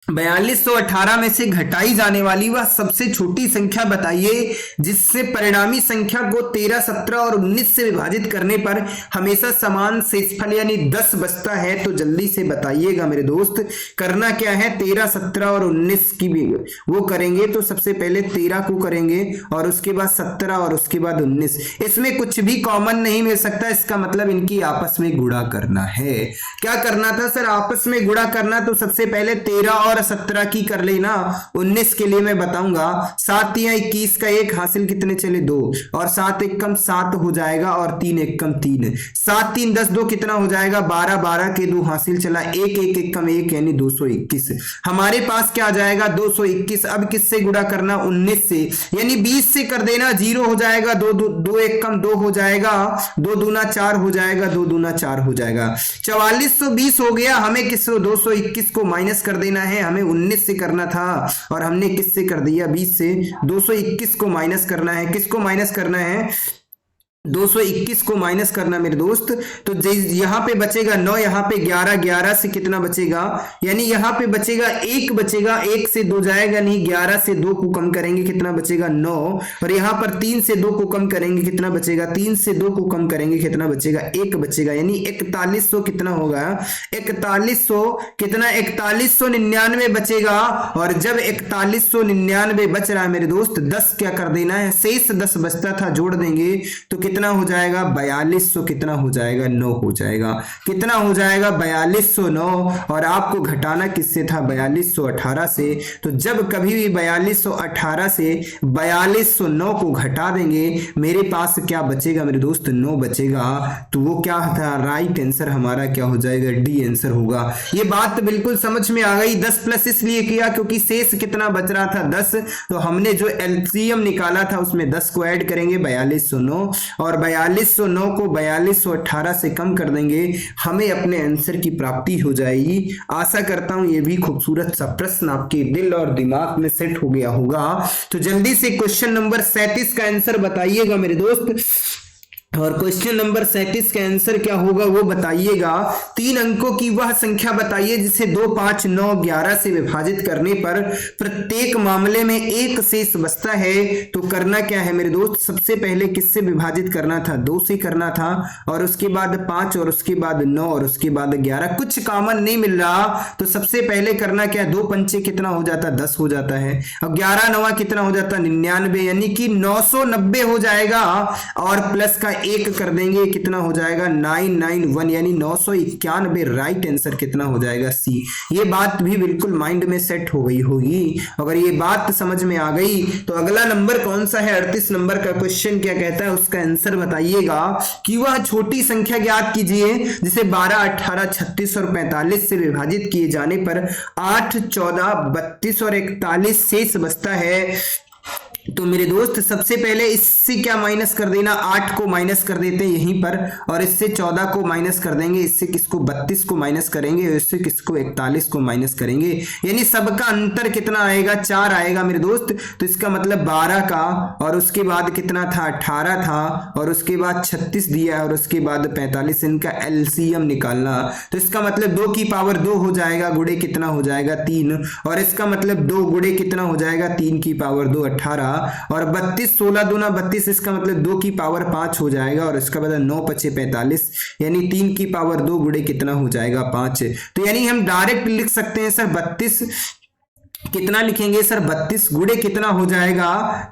4218 में से घटाई जाने वाली वह सबसे छोटी संख्या बताइए जिससे परिणामी संख्या को 13, 17 और 19 से विभाजित करने पर हमेशा समान शेषफल यानी 10 बचता है। तो जल्दी से बताइएगा मेरे दोस्त, करना क्या है 13, 17 और 19 की भी वो करेंगे। तो सबसे पहले 13 को करेंगे और उसके बाद 17 और उसके बाद 19। इसमें कुछ भी कॉमन नहीं मिल सकता, इसका मतलब इनकी आपस में गुणा करना है। क्या करना था सर, आपस में गुणा करना। तो सबसे पहले 13 और 17 की कर लेना, 19 के लिए मैं बताऊंगा। 7 या 21 का 1 हासिल कितने चले 2, और 7 एकम 7 हो जाएगा और 3 एकम 3, 7 3 10 2 कितना हो जाएगा 12, 12 के 2 हासिल चला 1 1 एकम 1 यानी 221। हमारे पास क्या आ जाएगा 221। अब किससे गुणा करना 19 से, यानी 20 से कर देना, 0 हो जाएगा, 2 एकम 2 हो जाएगा, 2 दूना 4 हो जाएगा, 2 दूना 4 हो जाएगा। 4420 हो गया। हमें किसको 221 को माइनस कर देना है, हमें 19 से करना था और हमने किससे कर दिया 20 से। 221 को माइनस करना है, किसको माइनस करना है 221 को माइनस करना मेरे दोस्त। तो यहां पे बचेगा 9, यहां पे 11, 11 से कितना बचेगा, यानी यहां पे बचेगा 1 बचेगा, 1 से 2 जाएगा नहीं, 11 से 2 को कम करेंगे कितना बचेगा 9, और यहां पर 3 से 2 को कम करेंगे कितना बचेगा, 3 से 2 को कम करेंगे कितना बचेगा 1 बचेगा, यानी 4100 कितना होगा 4100 कितना 4199 बचेगा। और जब 4199 बच रहा है मेरे दोस्त, 10 क्या कर देना है, शेष 10 बचता था जोड़ देंगे तो कितना हो जाएगा 4200, कितना हो जाएगा 9 हो जाएगा, कितना हो जाएगा 4209। और आपको घटाना किससे था 4218 से। तो जब कभी भी 4218 से 4209 को घटा देंगे मेरे पास क्या बचेगा मेरे दोस्त 9 बचेगा। तो वो क्या था, राइट आंसर हमारा क्या हो जाएगा डी आंसर होगा। ये बात बिल्कुल समझ में आ गई। 10 प्लस इसलिए किया क्योंकि शेष कितना बच रहा था 10, तो हमने जो एलसीएम निकाला था उसमें 10 को ऐड करेंगे 4209, और 4209 को 4218 से कम कर देंगे, हमें अपने आंसर की प्राप्ति हो जाएगी। आशा करता हूं ये भी खूबसूरत सा प्रश्न आपके दिल और दिमाग में सेट हो गया होगा। तो जल्दी से क्वेश्चन नंबर 37 का आंसर बताइएगा मेरे दोस्त। और क्वेश्चन नंबर 37 का आंसर क्या होगा वो बताइएगा। 3 अंकों की वह संख्या बताइए जिसे 2 5 9 11 से विभाजित करने पर प्रत्येक मामले में 1 शेष बचता है। तो करना क्या है मेरे दोस्त, सबसे पहले किससे विभाजित करना था 2 से करना था, और उसके बाद 5 और उसके बाद 9 और उसके बाद 11। कुछ कॉमन नहीं मिल रहा तो सबसे पहले करना क्या, 2 पंचे कितना हो जाता 10 हो जाता है, और 11 9 कितना हो जाता 99, यानी कि 990 हो जाएगा, और प्लस का 1 कर देंगे कितना हो जाएगा 991 यानी 991। राइट आंसर कितना हो जाएगा सी। ये बात भी बिल्कुल माइंड में सेट हो गई होगी। अगर ये बात समझ में आ गई तो अगला नंबर कौन सा है 38 नंबर का क्वेश्चन क्या कहता है उसका आंसर बताइएगा कि वह छोटी संख्या ज्ञात कीजिए जिसे 12, 18, 36 और 45 से विभाजित किए जाने पर 8, 14, 32 और 41 शेष बचता है। तो मेरे दोस्त सबसे पहले इससे क्या माइनस कर देना, 8 को माइनस कर देते हैं यहीं पर, और इससे 14 को माइनस कर देंगे, इससे किसको 32 को माइनस करेंगे, और इससे किसको 41 को माइनस करेंगे, यानी सबका अंतर कितना आएगा 4 आएगा मेरे दोस्त। तो इसका मतलब 12 का, और उसके बाद कितना था 18 था, और उसके बाद 36 दिया, और उसके बाद 45, इनका एलसीएम निकालना। तो इसका मतलब 2 की पावर 2 हो जाएगा, गुणे कितना हो जाएगा 3, और इसका मतलब 2 गुणे कितना हो जाएगा 3 की पावर 2 18, और 32, 16 दूना 32, इसका मतलब 2 की पावर 5 हो जाएगा, और इसका मतलब 9 पचे 45 यानी 3 की पावर 2 गुणे कितना हो जाएगा 5। तो यानी हम डायरेक्ट लिख सकते हैं सर 32 कितना लिखेंगे सर 32 गुणे कितना हो जाएगा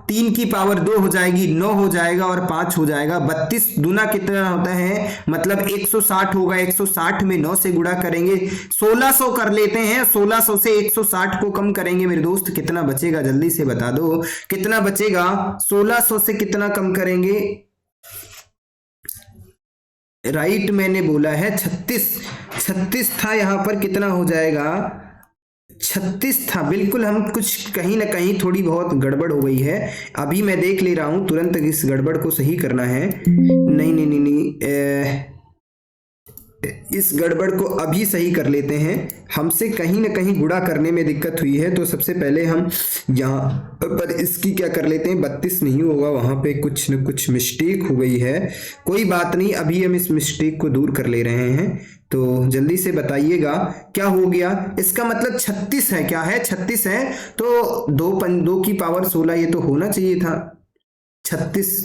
3 की पावर 2 हो जाएगी 9 हो जाएगा और 5 हो जाएगा। 32 दूना कितना होता है मतलब 160 होगा, 160 में 9 से गुणा करेंगे 1600 कर लेते हैं, 1600 से 160 को कम करेंगे मेरे दोस्त कितना बचेगा जल्दी से बता दो कितना बचेगा। 1600 से कितना कम करेंगे, राइट मैंने बोला है 36 था यहाँ पर, कितना हो जाएगा 36 था बिल्कुल। हम कुछ कहीं ना कहीं थोड़ी बहुत गड़बड़ हो गई है, अभी मैं देख ले रहा हूं तुरंत इस गड़बड़ को सही करना है। नहीं इस गड़बड़ को अभी सही कर लेते हैं, हमसे कहीं ना कहीं गुणा करने में दिक्कत हुई है। तो सबसे पहले हम यहाँ पर इसकी क्या कर लेते हैं 32 नहीं होगा, वहां पे कुछ न कुछ मिस्टेक हो गई है, कोई बात नहीं अभी हम इस मिस्टेक को दूर कर ले रहे हैं। तो जल्दी से बताइएगा क्या हो गया, इसका मतलब 36 है, क्या है 36 है, तो 2 की पावर 16 ये तो होना चाहिए था 36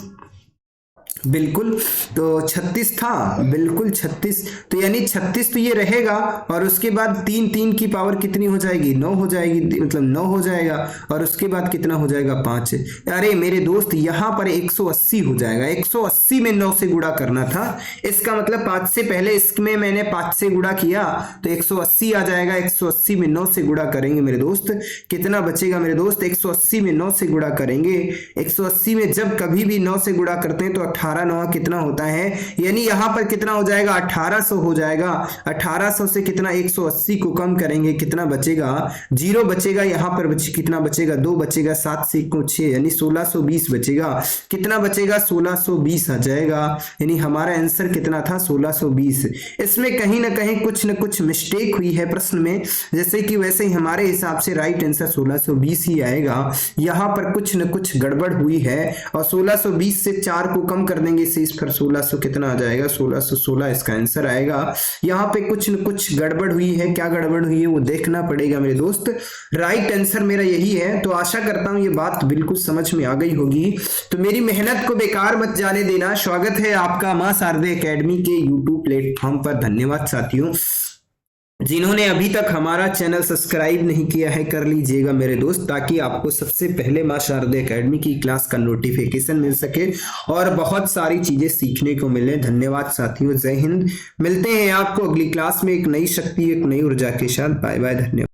बिल्कुल, तो 36 था बिल्कुल 36, तो यानी 36 तो ये रहेगा, और उसके बाद 3 की पावर कितनी हो जाएगी 9 हो जाएगी, मतलब 9 हो जाएगा, और उसके बाद कितना हो जाएगा 5। अरे मेरे दोस्त यहाँ पर 180 हो जाएगा, 180 में 9 से गुणा करना था, इसका मतलब 5 से पहले इसमें मैंने 5 से गुणा किया तो 180 आ जाएगा, 180 में 9 से गुणा करेंगे मेरे दोस्त कितना बचेगा मेरे दोस्त, 180 में 9 से गुणा करेंगे, 180 में जब कभी भी 9 से गुणा करते हैं तो 18 9 कितना होता है, यानी यहां पर कितना हो जाएगा 1800 हो जाएगा, 1800 से कितना 180 को कम करेंगे कितना बचेगा 0 बचेगा, यहां पर कितना बचेगा 2 बचेगा, 7 से 6 यानी 1620 बचेगा, कितना बचेगा 1620 आ जाएगा, यानी हमारा आंसर कितना था 1620। इसमें कहीं ना कहीं कुछ न कुछ मिस्टेक हुई है प्रश्न में, जैसे कि वैसे ही हमारे हिसाब से राइट आंसर 1620 ही आएगा, यहां पर कुछ न कुछ गड़बड़ हुई है, और 1620 से 4 को कम कर देंगे से इस पर 1600 कितना आ जाएगा 1616 इसका आंसर आएगा। यहाँ पे कुछ न कुछ गड़बड़ हुई है, क्या गड़बड़ हुई है वो देखना पड़ेगा मेरे दोस्त। राइट आंसर मेरा यही है, तो आशा करता हूं ये बात बिल्कुल समझ में आ गई होगी। तो मेरी मेहनत को बेकार मत जाने देना। स्वागत है आपका मां शारदे एकेडमी के यूट्यूब प्लेटफॉर्म पर। धन्यवाद साथियों, जिन्होंने अभी तक हमारा चैनल सब्सक्राइब नहीं किया है कर लीजिएगा मेरे दोस्त, ताकि आपको सबसे पहले मां शारदे एकेडमी की क्लास का नोटिफिकेशन मिल सके और बहुत सारी चीजें सीखने को मिले। धन्यवाद साथियों, जय हिंद। मिलते हैं आपको अगली क्लास में एक नई शक्ति एक नई ऊर्जा के साथ। बाय बाय, धन्यवाद।